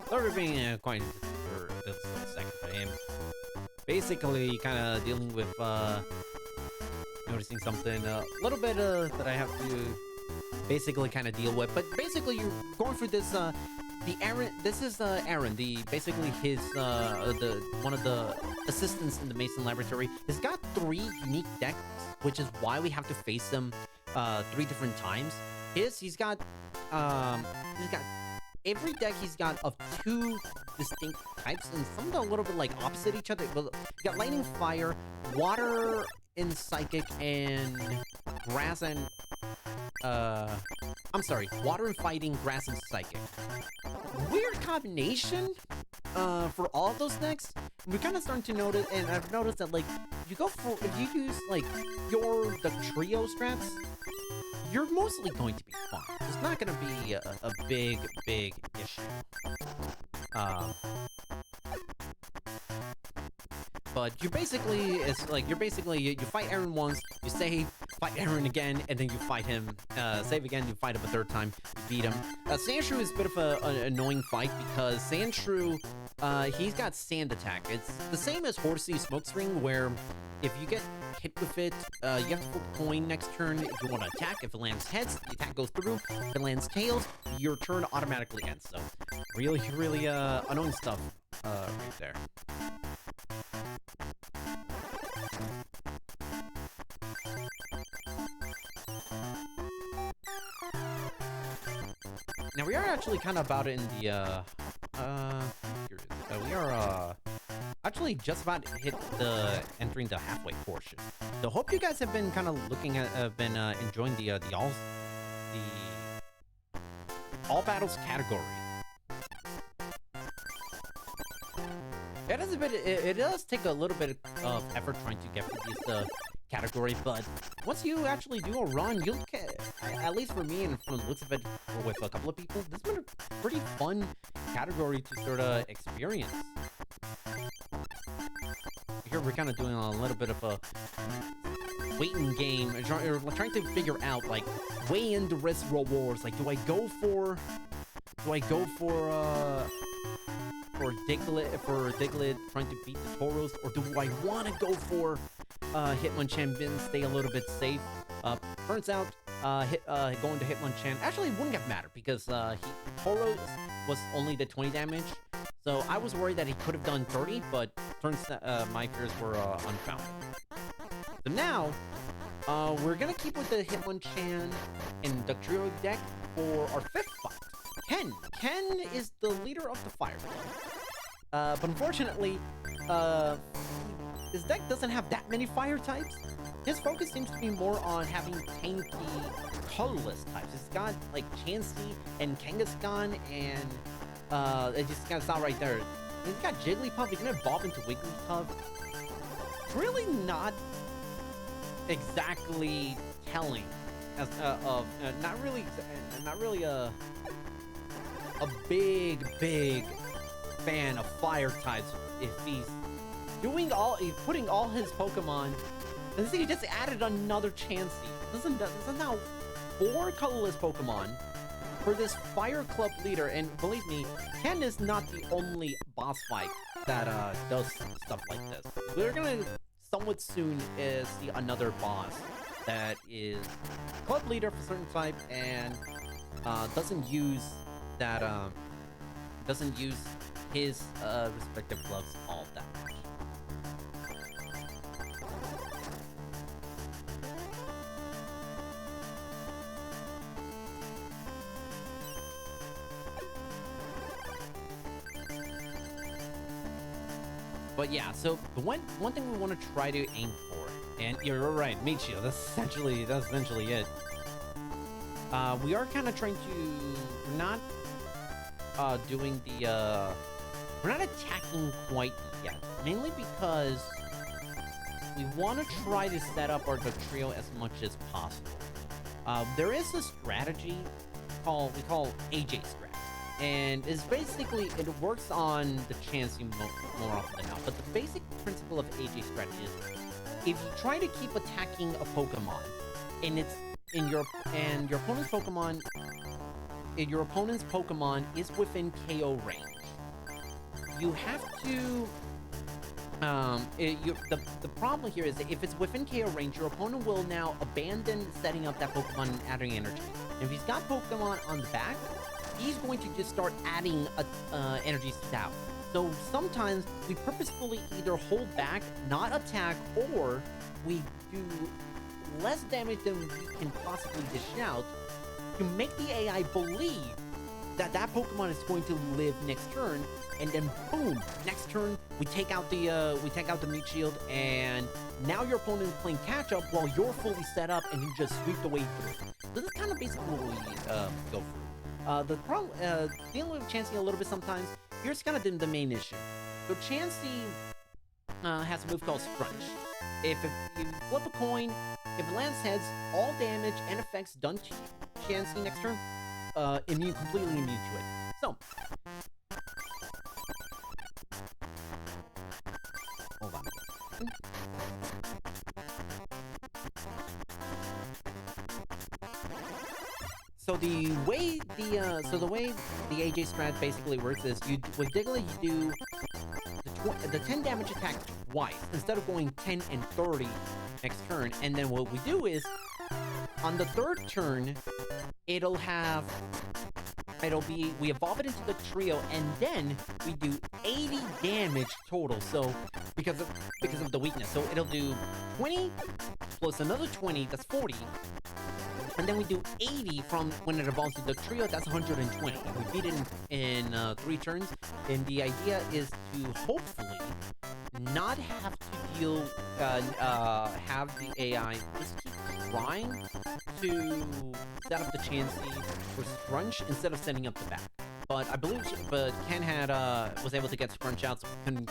Started being quite for just a second for him. Basically, kind of dealing with noticing something a little bit that I have to basically kind of deal with. But basically, you're going for this. The Aaron. This is Aaron. Basically his the one of the assistants in the Mason Laboratory. He's got 3 unique decks, which is why we have to face him 3 different times. He's got every deck he's got of 2 distinct types, and some of them a little bit like opposite each other. But you got lightning, fire, water, and psychic, and grass and I'm sorry, water and fighting, grass and psychic. Weird combination for all of those decks. We're kind of starting to notice, and I've noticed that like if you use like the trio strats, you're mostly going to be fine. It's not going to be a big issue. But you basically, you fight Aaron once, you save, fight Aaron again, and then you fight him, save again, you fight him a 3rd time, you beat him. Sandshrew is a bit of an annoying fight because Sandshrew, he's got sand attack. It's the same as Horsey Smokescreen, where if you get hit with it, you have to flip a coin next turn if you want to attack. If it lands heads, the attack goes through. If it lands tails, your turn automatically ends. So, really, really annoying stuff right there. Now we are actually kind of about in the we are actually just about to hit entering the halfway portion. So hope you guys have been kind of enjoying the all battles category. It does take a little bit of effort trying to get through this category, but once you actually do a run, you'll get, at least for me and from the looks of it with a couple of people, this has been a pretty fun category to sort of experience. Here we're kind of doing a little bit of a waiting game, trying to figure out, like, weigh in the risk rewards. Like, do I go for Diglett trying to beat the Tauros, or do I want to go for Hitmonchan, stay a little bit safe? Turns out going to Hitmonchan actually wouldn't have mattered because Tauros was only the 20 damage, so I was worried that he could have done 30, but turns out my fears were unfounded. So now we're gonna keep with the Hitmonchan and the trio deck for our 5th fight. Ken is the leader of the Fire Club. But unfortunately, his deck doesn't have that many fire types. His focus seems to be more on having tanky, colorless types. It's got, like, Chansey and Kangaskhan, and it just kind of stop right there. He's got Jigglypuff. He's gonna evolve into Wigglytuff. Really not exactly telling as not really a big fan of fire types. If he's putting all his Pokemon, and see, he just added another Chansey. Isn't now 4 colorless Pokemon for this Fire Club leader? And believe me, Ken is not the only boss fight that does stuff like this. We're gonna somewhat soon see another boss that is club leader for certain type and doesn't use his respective clubs all that much. But yeah, so the one thing we want to try to aim for, and you're right, Michio, that's essentially it. We are kind of trying to not doing the We're not attacking quite yet, mainly because we want to try to set up our trio as much as possible. There is a strategy we call AJ strat, and it's basically, it works on the chance more often than not. But the basic principle of AJ strat is, if you try to keep attacking a Pokemon, and your opponent's Pokemon is within KO range, you have to. The problem here is that if it's within KO range, your opponent will now abandon setting up that Pokemon and adding energy. And if he's got Pokemon on the back, he's going to just start adding energy down. So sometimes we purposefully either hold back, not attack, or we do less damage than we can possibly dish out to make the AI believe that that Pokemon is going to live next turn, and then boom, next turn we take out the meat shield, and now your opponent is playing catch up while you're fully set up and you just sweep the way through. So this is kind of basically what we go through. The problem, dealing with Chansey a little bit sometimes. Here's kind of the main issue. So Chansey has a move called Scrunch. If you flip a coin, if it lands heads, all damage and effects done to Chansey next turn, completely immune to it. So, hold on. So the way the AJ strat basically works is, with Diglett you do the 10 damage attack twice instead of going 10 and 30 next turn, and then what we do is, on the third turn, we evolve it into the trio, and then we do 80 damage total. So because of the weakness, so it'll do 20 plus another 20, that's 40. And then we do 80 from when it evolves to the trio, that's 120. We beat it in 3 turns, and the idea is to hopefully not have to deal, have the AI just keep trying to set up the Chansey for Scrunch instead of setting up the back. But I believe, Ken was able to get Scrunch out, so it didn't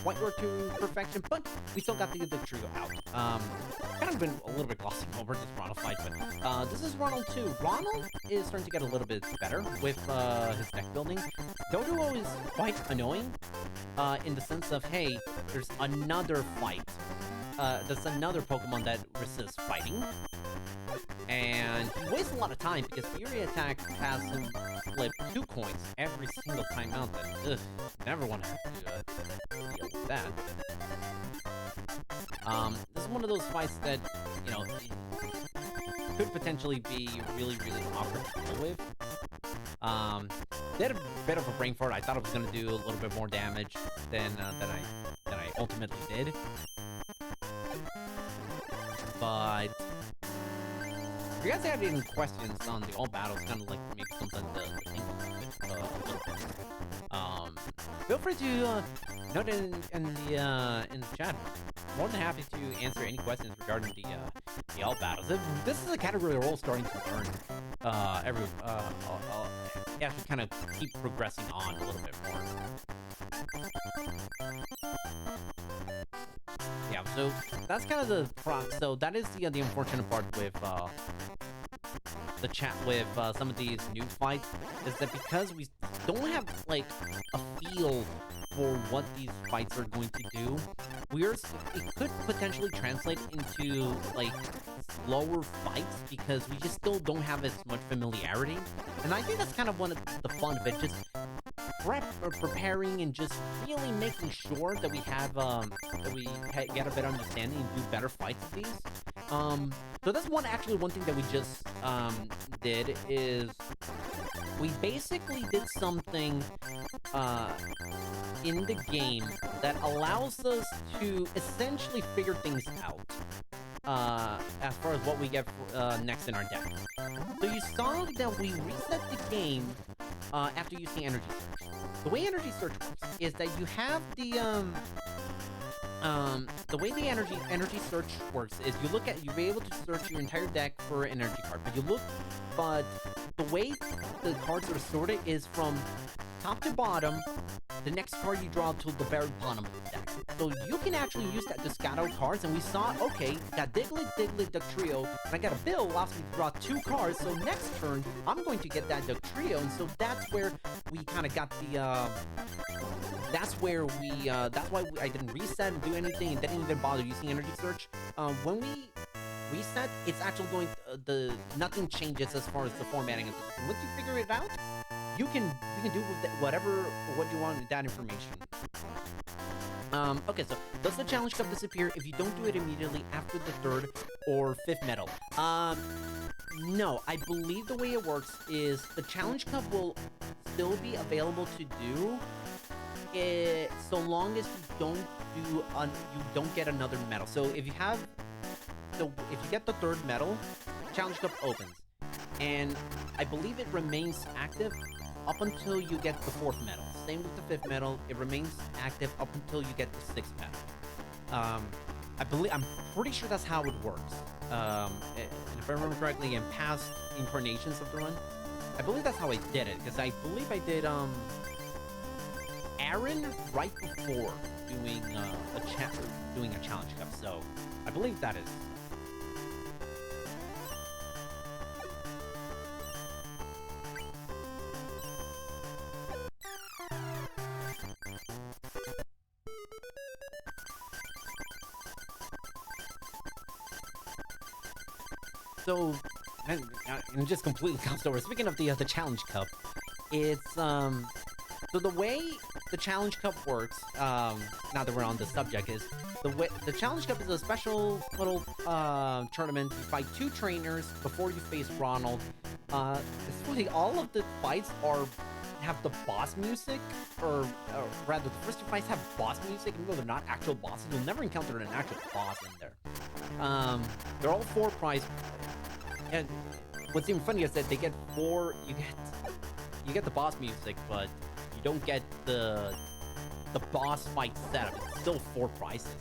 quite work to perfection, but we still got the trio out. Kind of been a little bit glossing over this Ronald fight, but this is Ronald 2. Ronald is starting to get a little bit better with his deck building. Doduo is quite annoying, in the sense of, hey, there's another fight. There's another Pokemon that resists fighting. And he wastes a lot of time because Fury Attack has him flip 2 coins every single time out. That, never want to have to deal with that. This is one of those fights that, could potentially be really, really awkward to deal with. They had a bit of a brain fart. I thought it was going to do a little bit more damage than I ultimately did. But if you guys have any questions on the all battles, kind of like maybe something to think a little bit, feel free to note in the chat. More than happy to answer any questions regarding the all battles. This is a category we're all starting to learn. Yeah, to kind of keep progressing on a little bit more. Yeah, so that's kind of the so that is the unfortunate part with the chat with some of these new fights, is that because we don't have like a feel for what these fights are going to do, it could potentially translate into like slower fights because we just still don't have as much familiarity. And I think that's kind of one of the fun of it, just preparing and just really making sure that we have get a better understanding and do better fights of these. So that's one thing that we just did, is we basically did something in the game that allows us to essentially figure things out as far as what we get next in our deck. So you saw that we reset the game after using Energy Search. The way Energy Search works is that you have the way the energy search works is you'll be able to search your entire deck for an energy card, but the way the cards are sorted is from top to bottom, the next card you draw to the very bottom of the deck. So you can actually use that to scout out cards, and we saw, okay, got Diglett, Duck Trio, and I got a Bill, allows me to draw 2 cards, so next turn, I'm going to get that Duck Trio, and so that's where we kind of got the, that's why I didn't reset and do anything, and didn't even bother using Energy Search. When we reset, it's actually going, nothing changes as far as the formatting of this. And once you figure it out, you can do with what you want with that information. Okay, so does the challenge cup disappear if you don't do it immediately after the 3rd or 5th medal? No, I believe the way it works is the challenge cup will still be available to do, so long as you don't get another medal. So if you get the 3rd medal, challenge cup opens, and I believe it remains active up until you get the 4th medal. Same with the 5th medal, it remains active up until you get the 6th medal. I'm pretty sure that's how it works. And if I remember correctly, in past incarnations of the run, I believe that's how I did it, because I believe I did Aaron right before doing a challenge cup. So I believe that is. So, and just completely comes over. Speaking of the challenge cup, it's so the way the challenge cup works. Now that we're on the subject, is the challenge cup is a special little tournament. You fight 2 trainers before you face Ronald. It's funny, all of the fights have the boss music, or rather, the first 2 fights have boss music, even though they're not actual bosses. You'll never encounter an actual boss in there. They're all 4 prize. And what's even funny is that they get 4. You get the boss music, but you don't get the boss fight setup. It's still 4 prizes.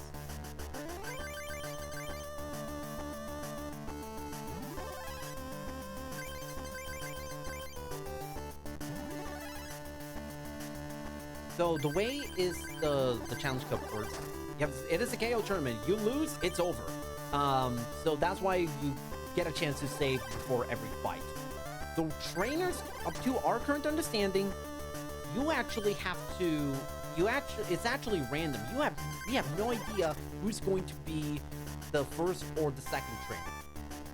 So the way is the challenge cup works. It is a KO tournament. You lose, it's over. So that's why you get a chance to save before every fight. The trainers, up to our current understanding, it's actually random. We have no idea who's going to be the first or the second trainer.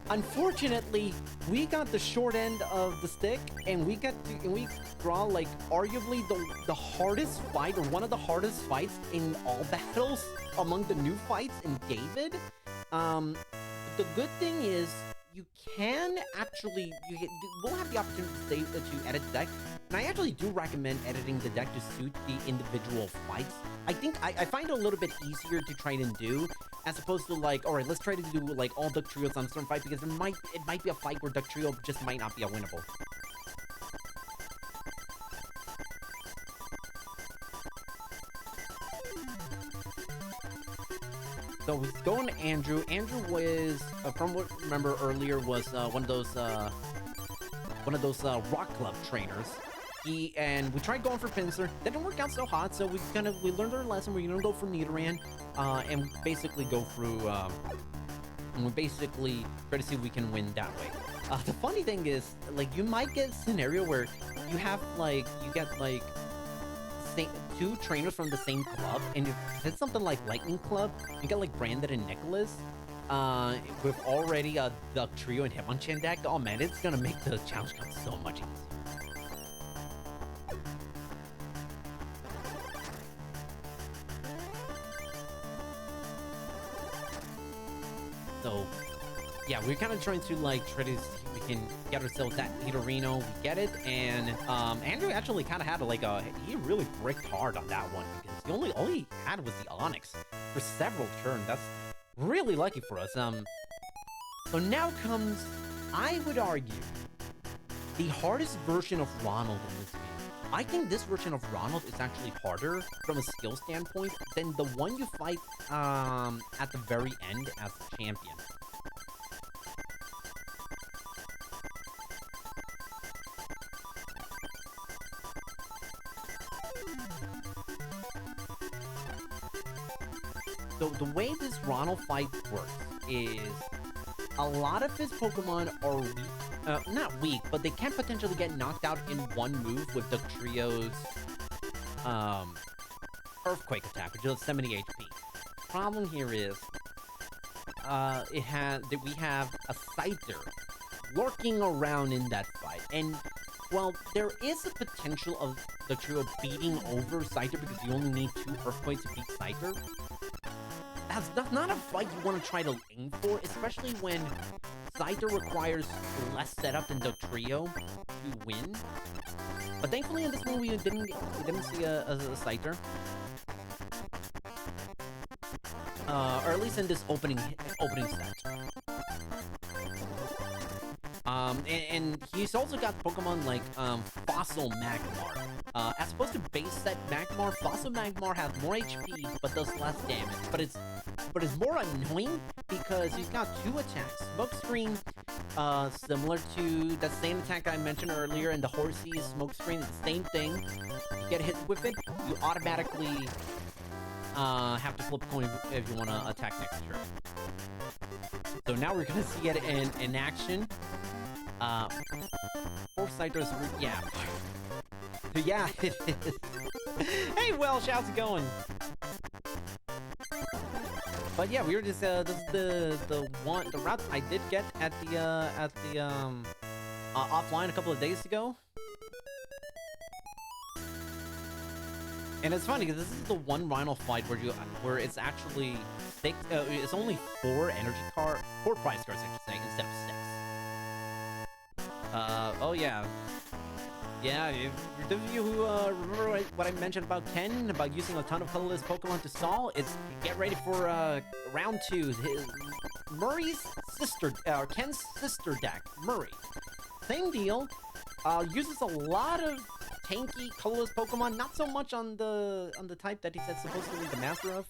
Unfortunately, we got the short end of the stick, and we draw like arguably the hardest fight, or one of the hardest fights in all battles among the new fights in David. The good thing is you can actually, we'll have the opportunity to edit the deck, and I actually do recommend editing the deck to suit the individual fights. I think I find it a little bit easier to try and do, as opposed to like, alright, let's try to do like all Duck Trios on a certain fight, because it might be a fight where Duck Trio just might not be a winnable. So we go on to Andrew. Andrew was, from what I remember earlier, was one of those Rock Club trainers. And we tried going for Pinsir. That didn't work out so hot, so we learned our lesson. We're gonna go for Nidoran, and basically go through, and we basically try to see if we can win that way. The funny thing is, like, you might get a scenario where you get 2 trainers from the same club, and if it's something like Lightning Club, you get like Brandon and Nicholas, with already a Duck Trio and Hitmonchan deck. Oh man, it's gonna make the challenge cup so much easier. So, yeah, we're kind of trying to try to see if we can get ourselves that Nidorino. We get it, and Andrew actually kind of had he really bricked hard on that one, because all he had was the Onyx for several turns. That's really lucky for us. So now comes, I would argue, the hardest version of Ronald in this game. I think this version of Ronald is actually harder from a skill standpoint than the one you fight at the very end as the champion. So the way this Ronald fight works is a lot of his Pokemon are weak. Not weak, but they can potentially get knocked out in one move with the trio's Earthquake attack, which is 70 HP. Problem here is we have a Scyther lurking around in that fight, and well, there is a potential of the trio beating over Scyther because you only need 2 Earthquakes to beat Scyther. That's not a fight you want to try to aim for, especially when Scyther requires less setup than the trio to win. But thankfully in this one we didn't see a Scyther. Or at least in this opening set. And he's also got Pokemon like Fossil Magmar. As opposed to base set Magmar, Fossil Magmar has more HP but does less damage. But it's more annoying because he's got 2 attacks. Smokescreen, similar to that same attack I mentioned earlier in the Horsey Smokescreen, it's the same thing. You get hit with it, you automatically have to flip a coin if you want to attack next turn. So now we're gonna see it in action. Foresighter's, yeah. Yeah, it is. Hey, Welsh, how's it going? But yeah, we were just this is the route I did get at the offline a couple of days ago. And it's funny because this is the one Rhino fight where it's actually it's only 4 prize cards, I should say, instead of 6. Oh yeah. Yeah, if those of you who remember what I mentioned about Ken, about using a ton of colorless Pokemon to stall, get ready for round 2. Murray's sister, Ken's sister deck, Murray. Same deal, uses a lot of tanky, colorless Pokemon, not so much on the type that he said supposedly the master of.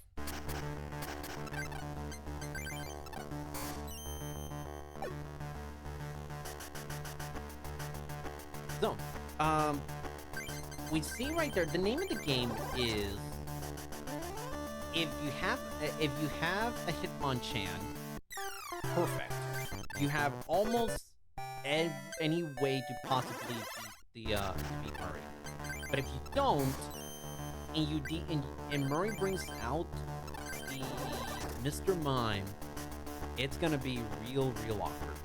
So, we see right there, the name of the game is if you have a Hitmonchan, perfect. You have almost any way to possibly beat Murray. But if you don't, and Murray brings out the Mr. Mime, it's gonna be real awkward.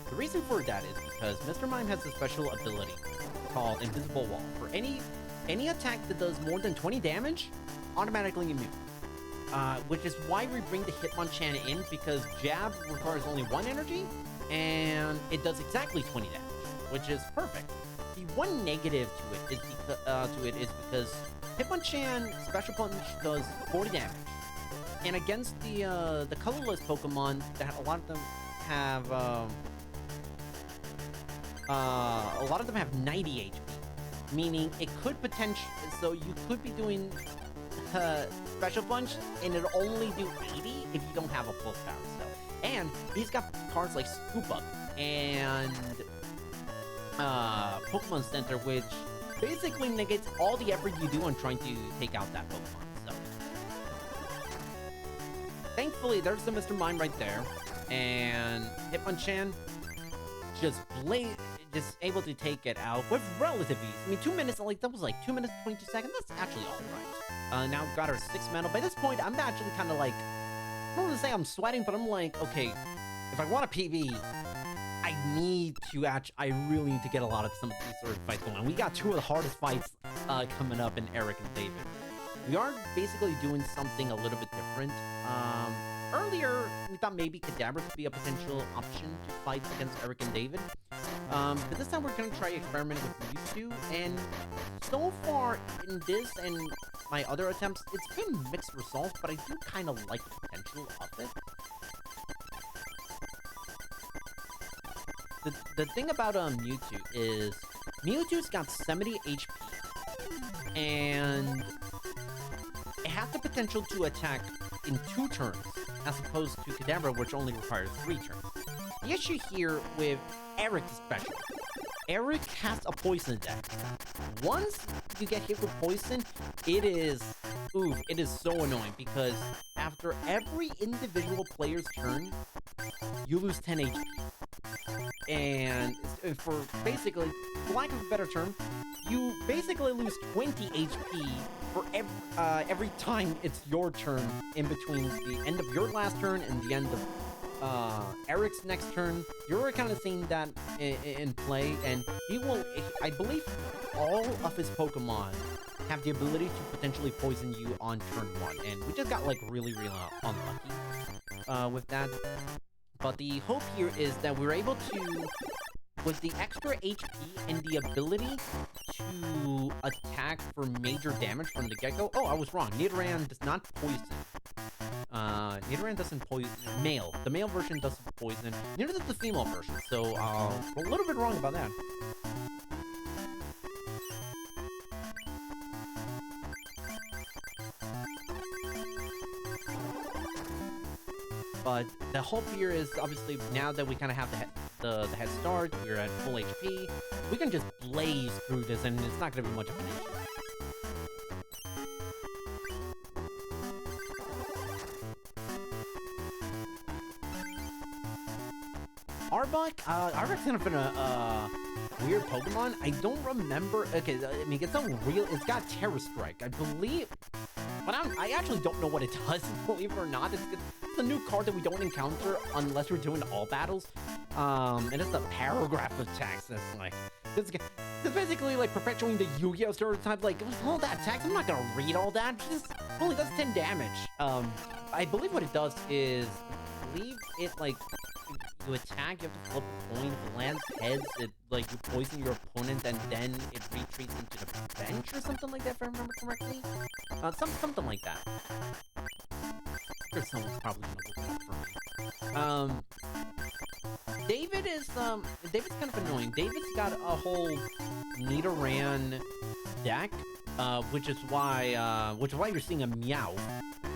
The reason for that is because Mr. Mime has a special ability called Invisible Wall. For any attack that does more than 20 damage, automatically immune. Which is why we bring the Hitmonchan in, because Jab requires only 1 energy, and it does exactly 20 damage, which is perfect. The one negative to it is because Hitmonchan Special Punch does 40 damage, and against the colorless Pokemon, that a lot of them have 90 HP, meaning it could potentially, so you could be doing Special Punch and it'll only do 80 if you don't have a full power cell. And he's got cards like Scoop Up and Pokemon Center, which basically negates all the effort you do on trying to take out that Pokemon. So thankfully there's the Mr. Mime right there, and Hitmonchan just able to take it out with relative ease. I mean, 2 minutes, that was 2 minutes 22 seconds. That's actually all right. Now we've got our 6 mana. By this point, I'm actually kind of I don't want to say I'm sweating, but I'm like, okay, if I want a PB, I really need to get a lot of some of these sort of fights going on. We got 2 of the hardest fights coming up in Eric and David. We are basically doing something a little bit different. Earlier, we thought maybe Kadabra could be a potential option to fight against Eric and David. But this time we're going to try experimenting with Mewtwo, and so far in this and my other attempts, it's been mixed results, but I do kind of like the potential of it. The thing about Mewtwo is Mewtwo's got 70 HP, and it has the potential to attack in 2 turns, as opposed to Kadabra, which only requires 3 turns. the issue here with Eric especially, Eric has a poison deck. Once you get hit with poison, it is so annoying because after every individual player's turn, you lose 10 HP. And for basically, for lack of a better term, you basically lose 20 HP for every time it's your turn in between the end of your last turn and the end of Eric's next turn. You're kind of seeing that in play, and he will, I believe, all of his Pokemon have the ability to potentially poison you on turn 1, and we just got like really unlucky with that. But the hope here is that we're able to, with the extra HP and the ability to attack for major damage from the get-go. Oh, I was wrong. Nidoran does not poison. Nidoran doesn't poison. Male. The male version doesn't poison. Neither does the female version. So, we're a little bit wrong about that. But the hope here is obviously now that we kind of have the head start, we're at full HP, we can just blaze through this and it's not going to be much of an issue. Arbok's kind of been a weird Pokemon. I don't remember. Okay, I mean, it's got Terra Strike, I believe. But I actually don't know what it does, believe it or not. It's a new card that we don't encounter unless we're doing all battles. And it's a paragraph of text that's like, it's basically like perpetuating the Yu-Gi-Oh stereotype, like, all that text, I'm not gonna read all that, it just only does 10 damage. I believe what it does is, like, you attack, you have to flip a coin, if it lands heads, it, like, you poison your opponent, and then it retreats into the bench or something like that, if I remember correctly. Something like that. I'm sure someone's probably gonna look it up for me. David's kind of annoying. David's got a whole Nidoran deck, which is why you're seeing a Meow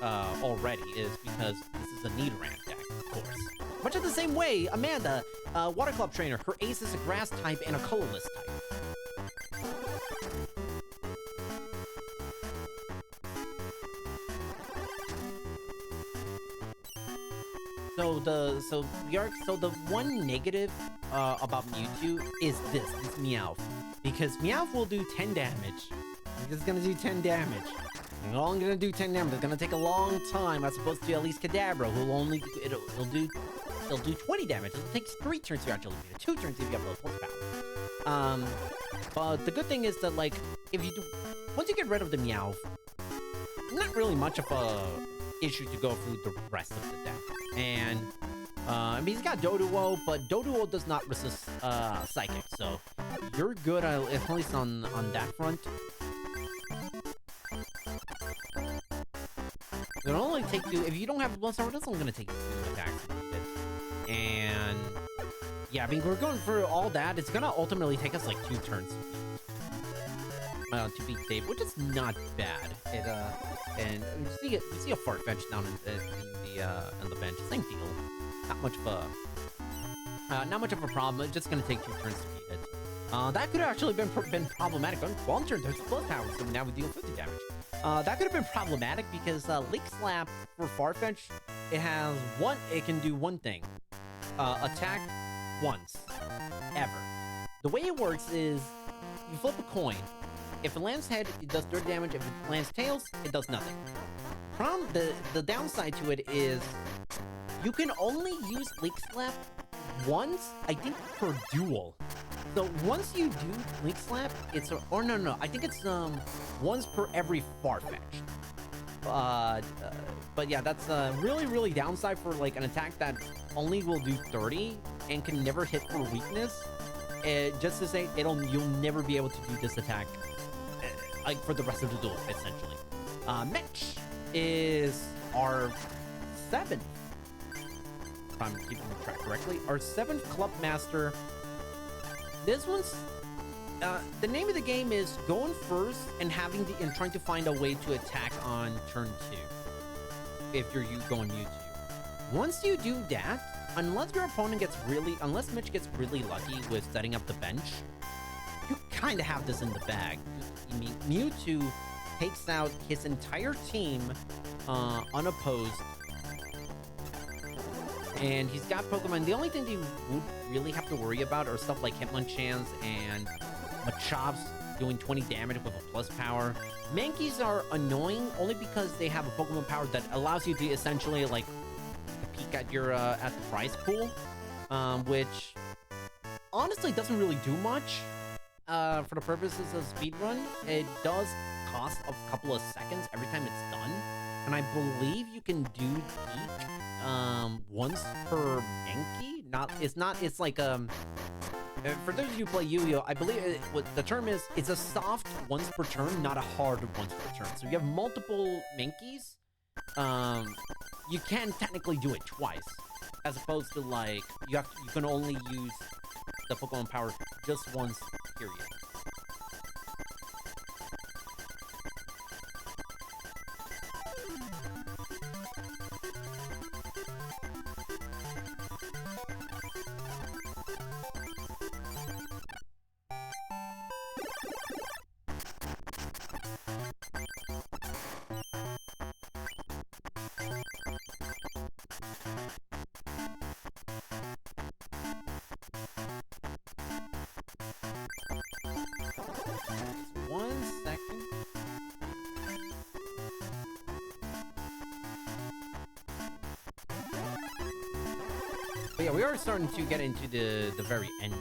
already, is because this is a Nidoran deck, of course. Much of the same way, Amanda, Water Club trainer, her ace is a grass type and a colorless type. So the one negative about Mewtwo is this Meowth. Because Meowth will do 10 damage. It's gonna do 10 damage. And all I'm gonna do 10 damage. It's gonna take a long time as opposed to at least Kadabra, it'll do 20 damage. It takes 3 turns to actually beat it. 2 turns if you have low plus power. But the good thing is that, like, once you get rid of the Meowth, not really much of a issue to go through the rest of the deck. And I mean, he's got Doduo, but Doduo does not resist Psychic, so you're good at least on that front. It'll only take you, if you don't have a Bulbasaur, it's only going to take you 2 attacks to beat it. And yeah, I mean, we're going for all that. It's going to ultimately take us like 2 turns to beat Dave, which is not bad. And you see a Farfetch down in the bench. Same deal. Not much of a problem. It's just gonna take 2 turns to beat it. That could have actually been problematic. On 1 turn, there's plus power, so now we deal 50 damage. That could have been problematic because Leak Slap for Farfetch, it can do one thing. Attack once. Ever. The way it works is you flip a coin. If it lands head, it does 30 damage. If it lands tails, it does nothing. The downside to it is you can only use Leak Slap once, I think, per duel. So once you do Leak Slap, I think it's once per every Farfetch. But yeah, that's really downside for like an attack that only will do 30 and can never hit for weakness. Just to say, you'll never be able to do this attack like for the rest of the duel, essentially. Mitch is our 7th, if I'm keeping track correctly, our 7th Club Master. This one's the name of the game is going first and trying to find a way to attack on turn 2 if you're going Mewtwo. Once you do that, unless your opponent gets unless Mitch gets really lucky with setting up the bench, you kind of have this in the bag. I mean, Mewtwo takes out his entire team unopposed. And he's got Pokemon. The only thing you would really have to worry about are stuff like Hitmonchans and Machops doing 20 damage with a plus power. Mankeys are annoying only because they have a Pokemon power that allows you to essentially like peek at your at the prize pool, which honestly doesn't really do much for the purposes of speedrun. It does cost a couple of seconds every time it's done, and I believe you can do peek once per Mankey. It's like for those of you who play Yu-Gi-Oh, I believe what the term is, it's a soft once per turn, not a hard once per turn. So you have multiple Mankeys, you can technically do it twice, as opposed to like you can only use the Pokemon power just once, period. But yeah, we are starting to get into the very end.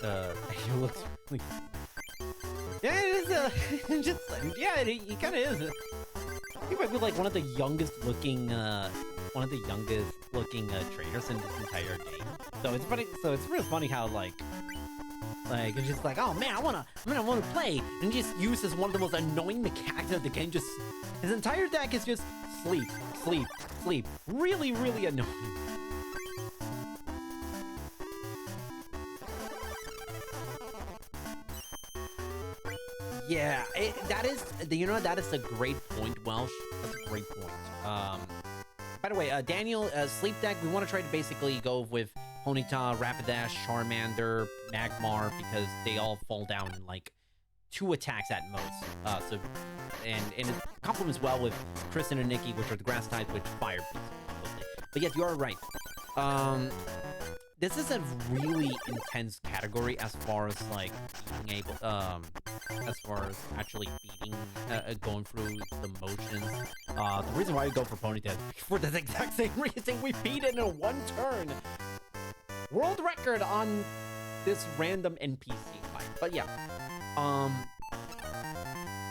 It looks really... Yeah, it is just yeah, he kind of is. He might be like one of the youngest looking traders in this entire game. So it's funny. So it's real funny how like it's just like, oh man, I wanna play, and he just uses one of the most annoying mechanics of the game. Just his entire deck is just sleep, sleep, sleep. Really, really annoying. Yeah, that is a great point, Welsh. That's a great point. By the way, Daniel, sleep deck, we want to try to basically go with Ponyta, Rapidash, Charmander, Magmar, because they all fall down in like 2 attacks at most. And it complements well with Kristen and Nikki, which are the grass types, which fire pieces. But yes, you are right. This is a really intense category as far as like being able, as far as actually beating, going through the motions. The reason why we go for Ponyta is for the exact same reason we beat it in 1 turn. World record on this random NPC fight. But yeah,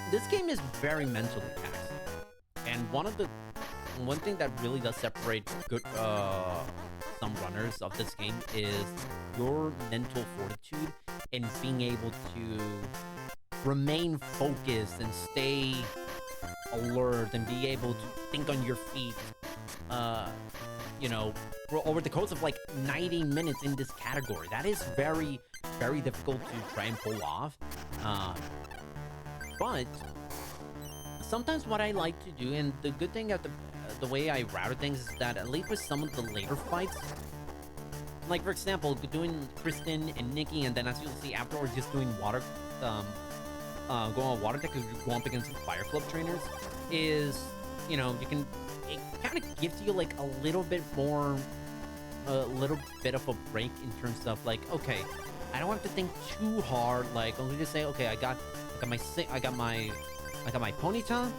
this game is very mentally taxing, and one thing that really does separate good some runners of this game is your mental fortitude and being able to remain focused and stay alert and be able to think on your feet, you know, over the course of like 90 minutes in this category. That is very, very difficult to try and pull off. But sometimes what I like to do, and the good thing at the way I routed things, is that at least with some of the later fights, like for example, doing Kristen and Nikki, and then as you'll see afterwards, just doing water, going on water tech, because you go up against the Fire Club trainers, is, you know, it kind of gives you like a little bit more, a little bit of a break in terms of like, okay, I don't have to think too hard. Like, I'm just say, okay, I got my Ponyta,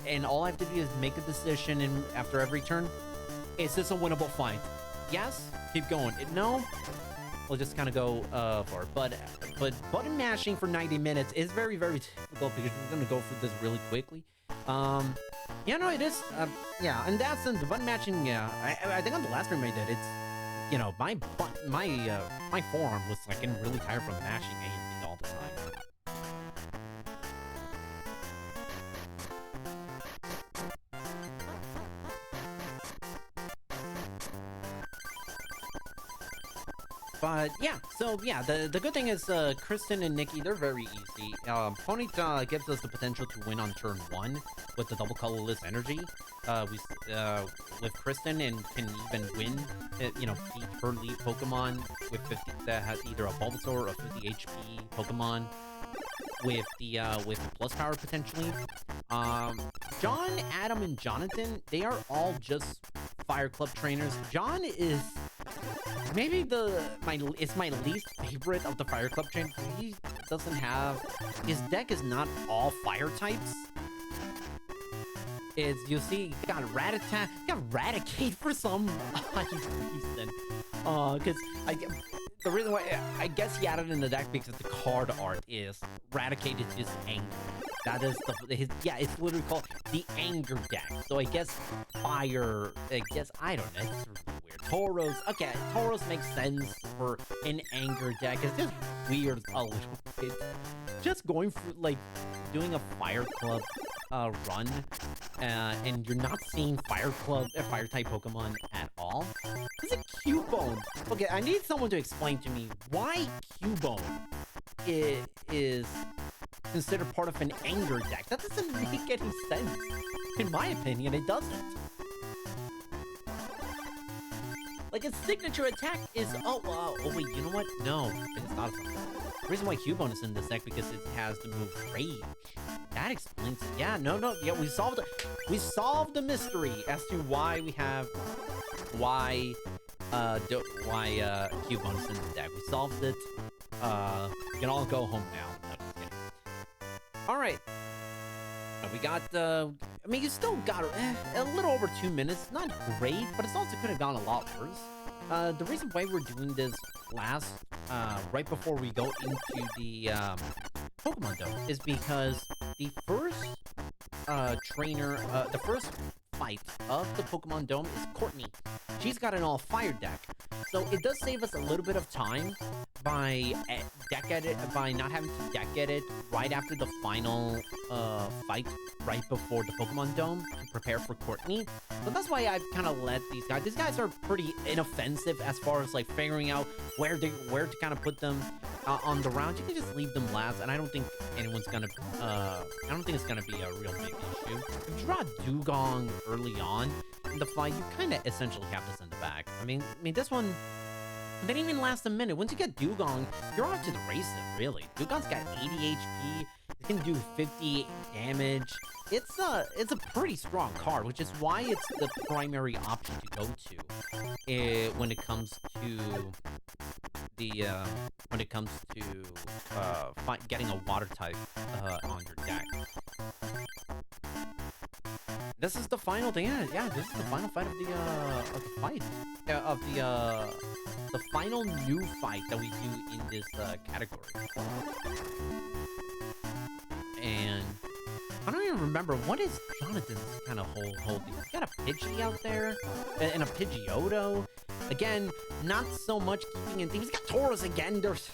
and all I have to do is make a decision, and after every turn, is this a winnable fight? Yes, keep going. No, we'll just kind of go for it. But button mashing for 90 minutes is very, very difficult because we're gonna go through this really quickly. Yeah, no, it is. Yeah, and that's the button matching. Yeah, I think on the last stream I did, it's, you know, my forearm was like getting really tired from mashing A all the time. But yeah, so yeah, the good thing is Kristen and Nikki, they're very easy. Ponyta gives us the potential to win on turn 1 with the double colorless energy. with Kristen and can even win, beat her lead Pokemon with 50 that has either a Bulbasaur or a 50 HP Pokemon with the plus power potentially. John, Adam, and Jonathan, they are all just Fire Club trainers. John is maybe my least favorite of the Fire Club trainers. He doesn't have, his deck is not all fire types. You'll see, he got Raticate for some odd reason. Because the reason why I guess he added in the deck because the card art is Raticate is just anger. That is it's literally called the anger deck. So I guess fire, I don't know, it's really weird. Tauros makes sense for an anger deck. It's just weird a little bit. Just going for, doing a Fire Club run, and you're not seeing Fire type Pokemon at all. It's a Cubone. Okay, I need someone to explain to me why Cubone is considered part of an anger deck. That doesn't make any sense. In my opinion, it doesn't. Its signature attack is, wait, you know what? No, it's not something. The reason why Cubone is in this deck because it has the move Rage. That explains it. Yeah, we solved the mystery as to why Cubone is in the deck. We solved it. We can all go home now. No, just kidding. All right. We got, you still got a little over 2 minutes. Not great, but it's also could have gone a lot worse. The reason why we're doing this right before we go into the Pokemon Dome is because the first the first fight of the Pokemon Dome is Courtney. She's got an all-fire deck. So it does save us a little bit of time by not having to deck edit right after the final fight right before the Pokemon Dome to prepare for Courtney. So that's why I've kind of let these guys. These guys are pretty inoffensive as far as figuring out where to kind of put them on the round. You can just leave them last, and I don't think anyone's gonna. I don't think it's gonna be a real big issue. If you draw Dugong early on in the fight, you kind of essentially have to send it back. I mean, this one. They didn't even last a minute. Once you get Dugong, you're off to the races, really. Dugong's got 80 HP. It can do 50 damage. It's a pretty strong card, which is why it's the primary option to go to when it comes to getting a water type on your deck. This is the final thing. Yeah, this is the final fight of the fight. The final new fight that we do in this category. And I don't even remember, what is Jonathan's kind of whole deal? He's got a Pidgey out there, and a Pidgeotto. Again, not so much keeping in things. He's got Tauros again. There's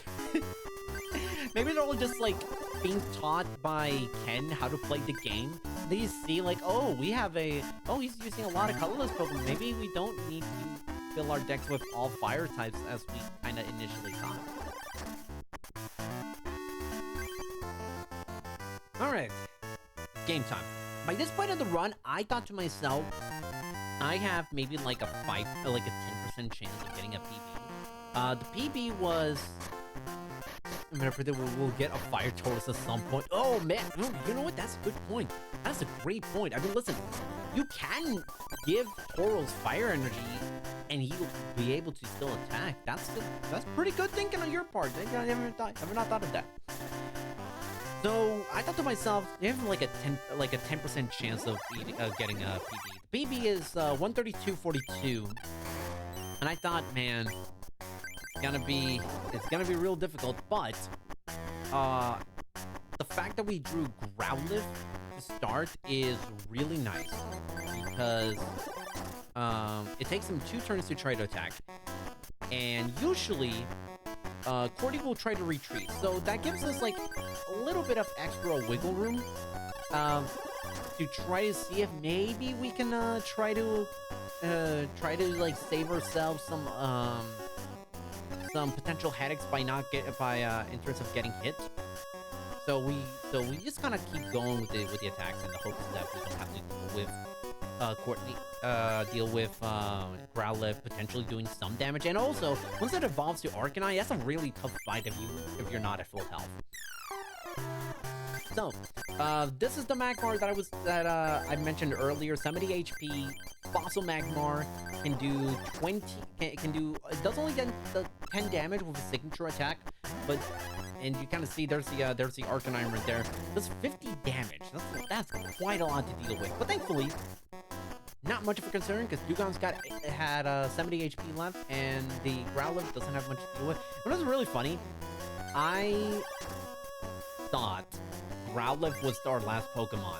maybe they're all just being taught by Ken how to play the game. They see he's using a lot of colorless Pokemon. Maybe we don't need to fill our decks with all fire types as we kind of initially thought. Alright, game time. By this point of the run, I thought to myself, I have maybe a 10% chance of getting a PB. The PB was, I'm gonna predict we'll get a Fire Taurus at some point. Oh man, you know what? That's a good point. That's a great point. I mean, listen, you can give Tauros fire energy and he'll be able to still attack. That's pretty good thinking on your part. I never not thought of that. So I thought to myself, they have a 10% chance of getting a PB. The PB is 132.42, and I thought, man, it's gonna be real difficult. But the fact that we drew Growlithe to start is really nice because it takes him 2 turns to try to attack, and usually Cordy will try to retreat, so that gives us a little bit of extra wiggle room to try to see if maybe we can try to save ourselves some potential headaches in terms of getting hit. So we just kind of keep going with the attacks in the hopes that we don't have to deal with Courtney, deal with Growlithe potentially doing some damage, and also once it evolves to Arcanine, that's a really tough fight if you're not at full health. So, this is the Magmar that I mentioned earlier. 70 HP. Fossil Magmar can do 20. Can do. It does only get the 10 damage with a signature attack, but and you kind of see there's the Arcanine right there. Does 50 damage. That's quite a lot to deal with. But thankfully, not much of a concern because Dugong's had 70 HP left, and the Growlithe doesn't have much to deal with. It was really funny. I thought Growlithe was our last Pokemon.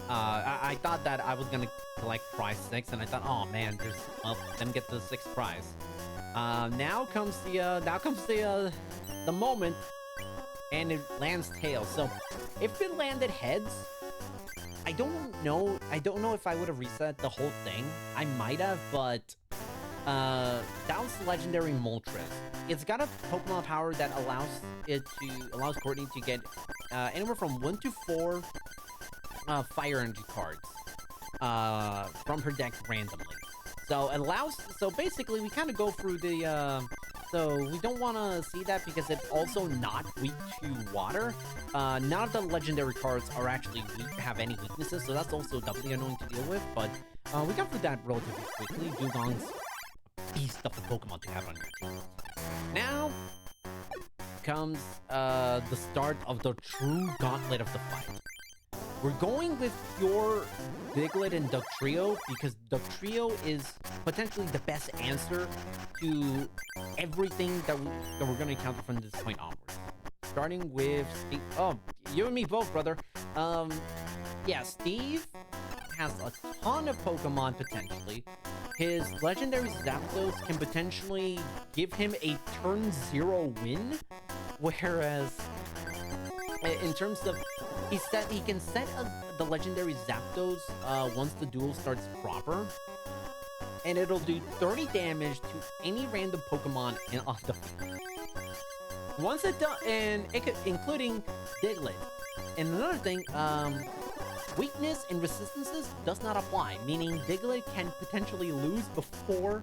I thought that I was gonna collect prize 6, and I thought, oh man, let me get the 6th prize. Now comes the moment, and it lands tails. So if it landed heads, I don't know if I would have reset the whole thing. I might have, but that was the legendary Moltres. It's got a Pokemon power that allows Courtney to get anywhere from 1 to 4 fire energy cards from her deck randomly. So basically we kind of go through the so we don't want to see that because it's also not weak to water. None of the legendary cards are actually have any weaknesses, so that's also doubly annoying to deal with, but we got through that relatively quickly. Dugong's a beast of the Pokemon to have on your team. Now comes the start of the true gauntlet of the fight. We're going with your Diglett and Dugtrio because Dugtrio is potentially the best answer to everything that we're going to encounter from this point onwards. Starting with Steve. Oh, you and me both, brother. Yeah, Steve has a ton of Pokemon potentially. His legendary Zapdos can potentially give him a turn 0 win, whereas in terms of he can set the legendary Zapdos once the duel starts proper, and it'll do 30 damage to any random Pokemon on the field. Once it does, and including Diglett. And another thing, weakness and resistances does not apply, meaning Diglett can potentially lose before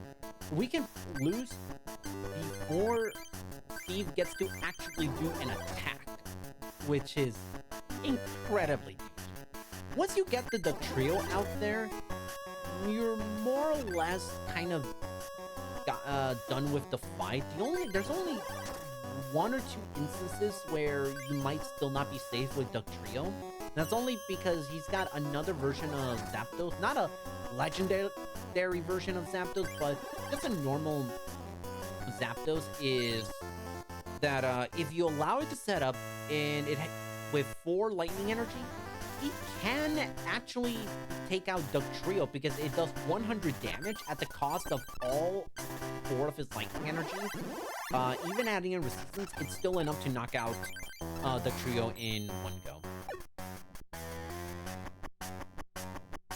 Steve gets to actually do an attack, which is incredibly huge. Once you get the Dugtrio out there, you're more or less kind of done with the fight. There's only 1 or 2 instances where you might still not be safe with Dugtrio. That's only because he's got another version of Zapdos, not a legendary version of Zapdos, but just a normal Zapdos. Is that if you allow it to set up and with 4 lightning energy, he can actually take out Dugtrio because it does 100 damage at the cost of all 4 of his lightning energy. Even adding in resistance, it's still enough to knock out Dugtrio in one go.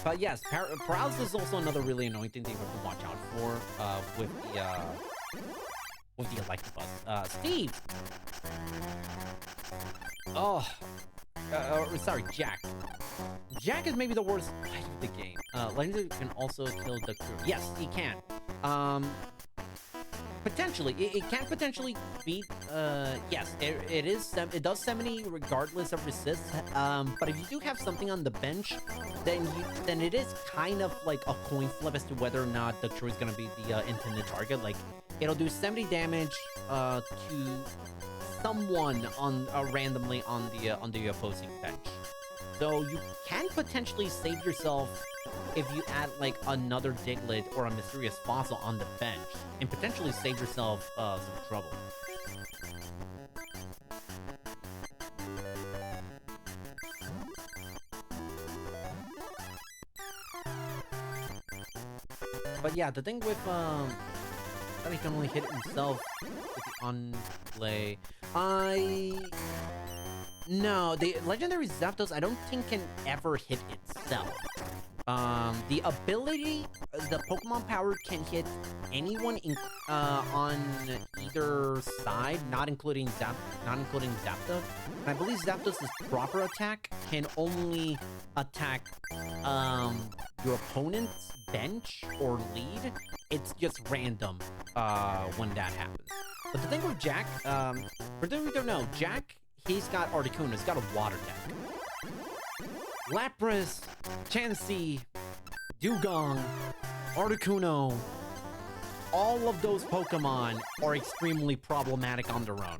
But yes, paralysis is also another really annoying thing that you have to watch out for with the Electabuzz. Steve! Oh, sorry, Jack. Jack is maybe the worst fight of the game. Legendary can also kill Dugtrio. Yes, he can. Potentially, it can potentially beat. Yes, it does 70 regardless of resist. But if you do have something on the bench, then it is kind of like a coin flip as to whether or not Dugtrio is gonna be the intended target. Like, it'll do 70 damage to someone randomly on the opposing bench. So you can potentially save yourself if you add like another Diglett or a mysterious fossil on the bench, and potentially save yourself some trouble. But yeah, the thing with that he can only hit himself with the on play. No, the legendary Zapdos I don't think can ever hit itself. The ability, the Pokemon power can hit anyone on either side, not including Zapdos. And I believe Zapdos' proper attack can only attack your opponent's bench or lead. It's just random when that happens. But the thing with Jack, for those who don't know, Jack, he's got Articuno, he's got a water deck. Lapras, Chansey, Dugong, Articuno, all of those Pokemon are extremely problematic on their own.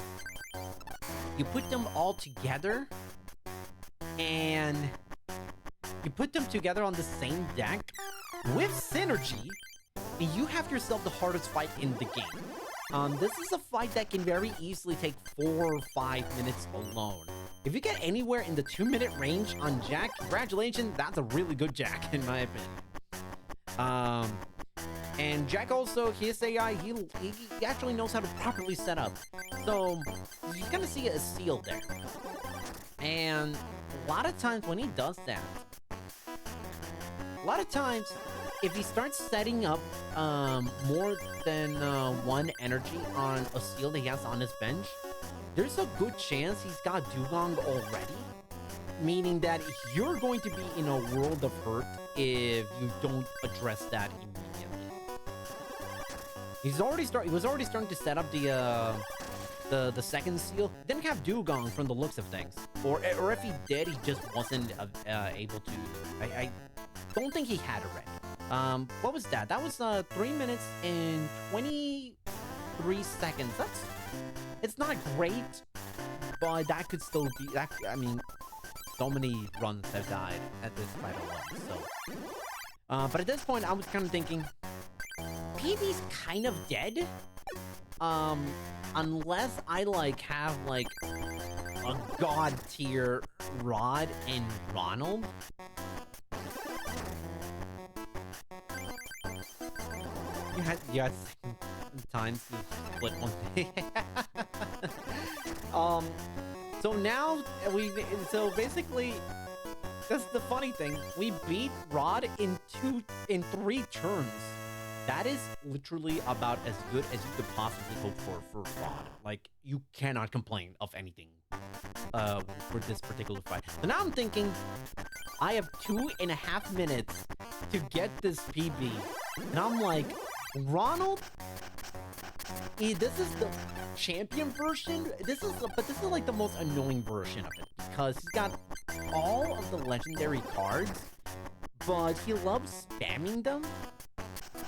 You put them all together, and you put them together on the same deck, with synergy, and you have yourself the hardest fight in the game. This is a fight that can very easily take 4 or 5 minutes alone. If you get anywhere in the 2-minute range on Jack, congratulations, that's a really good Jack, in my opinion. And Jack also, his AI, he actually knows how to properly set up. So, you're gonna see a seal there. And a lot of times when he does that, if he starts setting up more than one energy on a seal that he has on his bench, there's a good chance he's got Dugong already, meaning that you're going to be in a world of hurt if you don't address that immediately. He was already starting to set up the second seal. Didn't have Dugong from the looks of things, or if he did, he just wasn't able to. I don't think he had it ready. What was that? That was 3 minutes and 23 seconds. It's not great, but that could still be. I mean, so many runs have died at this fight alone. So, but at this point, I was kind of thinking, PB's kind of dead. Unless I have a god tier Rod and Ronald. You had time to split one day. So now so basically, that's the funny thing. We beat Rod in 3 turns. That is literally about as good as you could possibly hope for Rod. Like, you cannot complain of anything for this particular fight. So now I'm thinking, I have 2.5 minutes to get this PB. And I'm like, Ronald, this is the champion version. This is like the most annoying version of it, because he's got all of the legendary cards, but he loves spamming them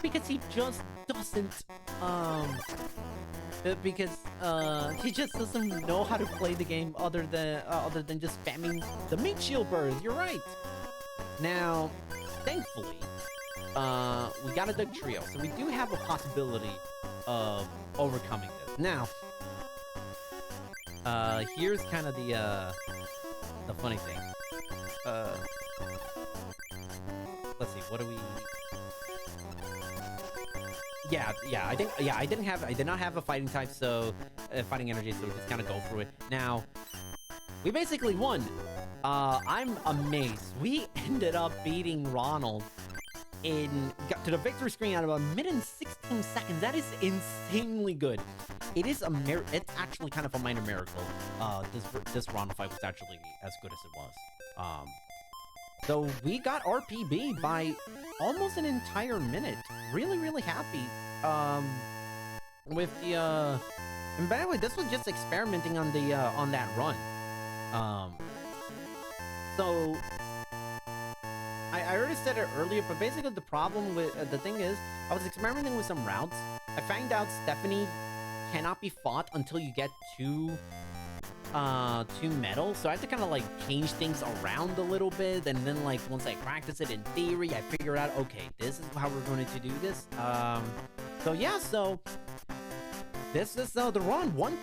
because he just doesn't he just doesn't know how to play the game other than just spamming the meat shield burst. You're right. Now, thankfully, we got a Doug Trio, so we do have a possibility of overcoming this. Now, here's kind of the funny thing. Let's see, what do we... Yeah, I did not have a fighting type, so fighting energy, so we just kind of go through it. Now, we basically won. I'm amazed. We ended up beating Ronald got to the victory screen at about 1 minute and 16 seconds. That is insanely good. It's actually kind of a minor miracle. This Ronald fight was actually as good as it was. So we got RPB by almost an entire minute. Really, really happy. With the and by the way, this was just experimenting on the on that run. So I already said it earlier, but basically the problem with the thing is, I was experimenting with some routes. I found out Stephanie cannot be fought until you get two metal, so I have to kind of like change things around a little bit, and then like once I practice it in theory, I figure out, okay, this is how we're going to do this. So yeah, so this is the run 130.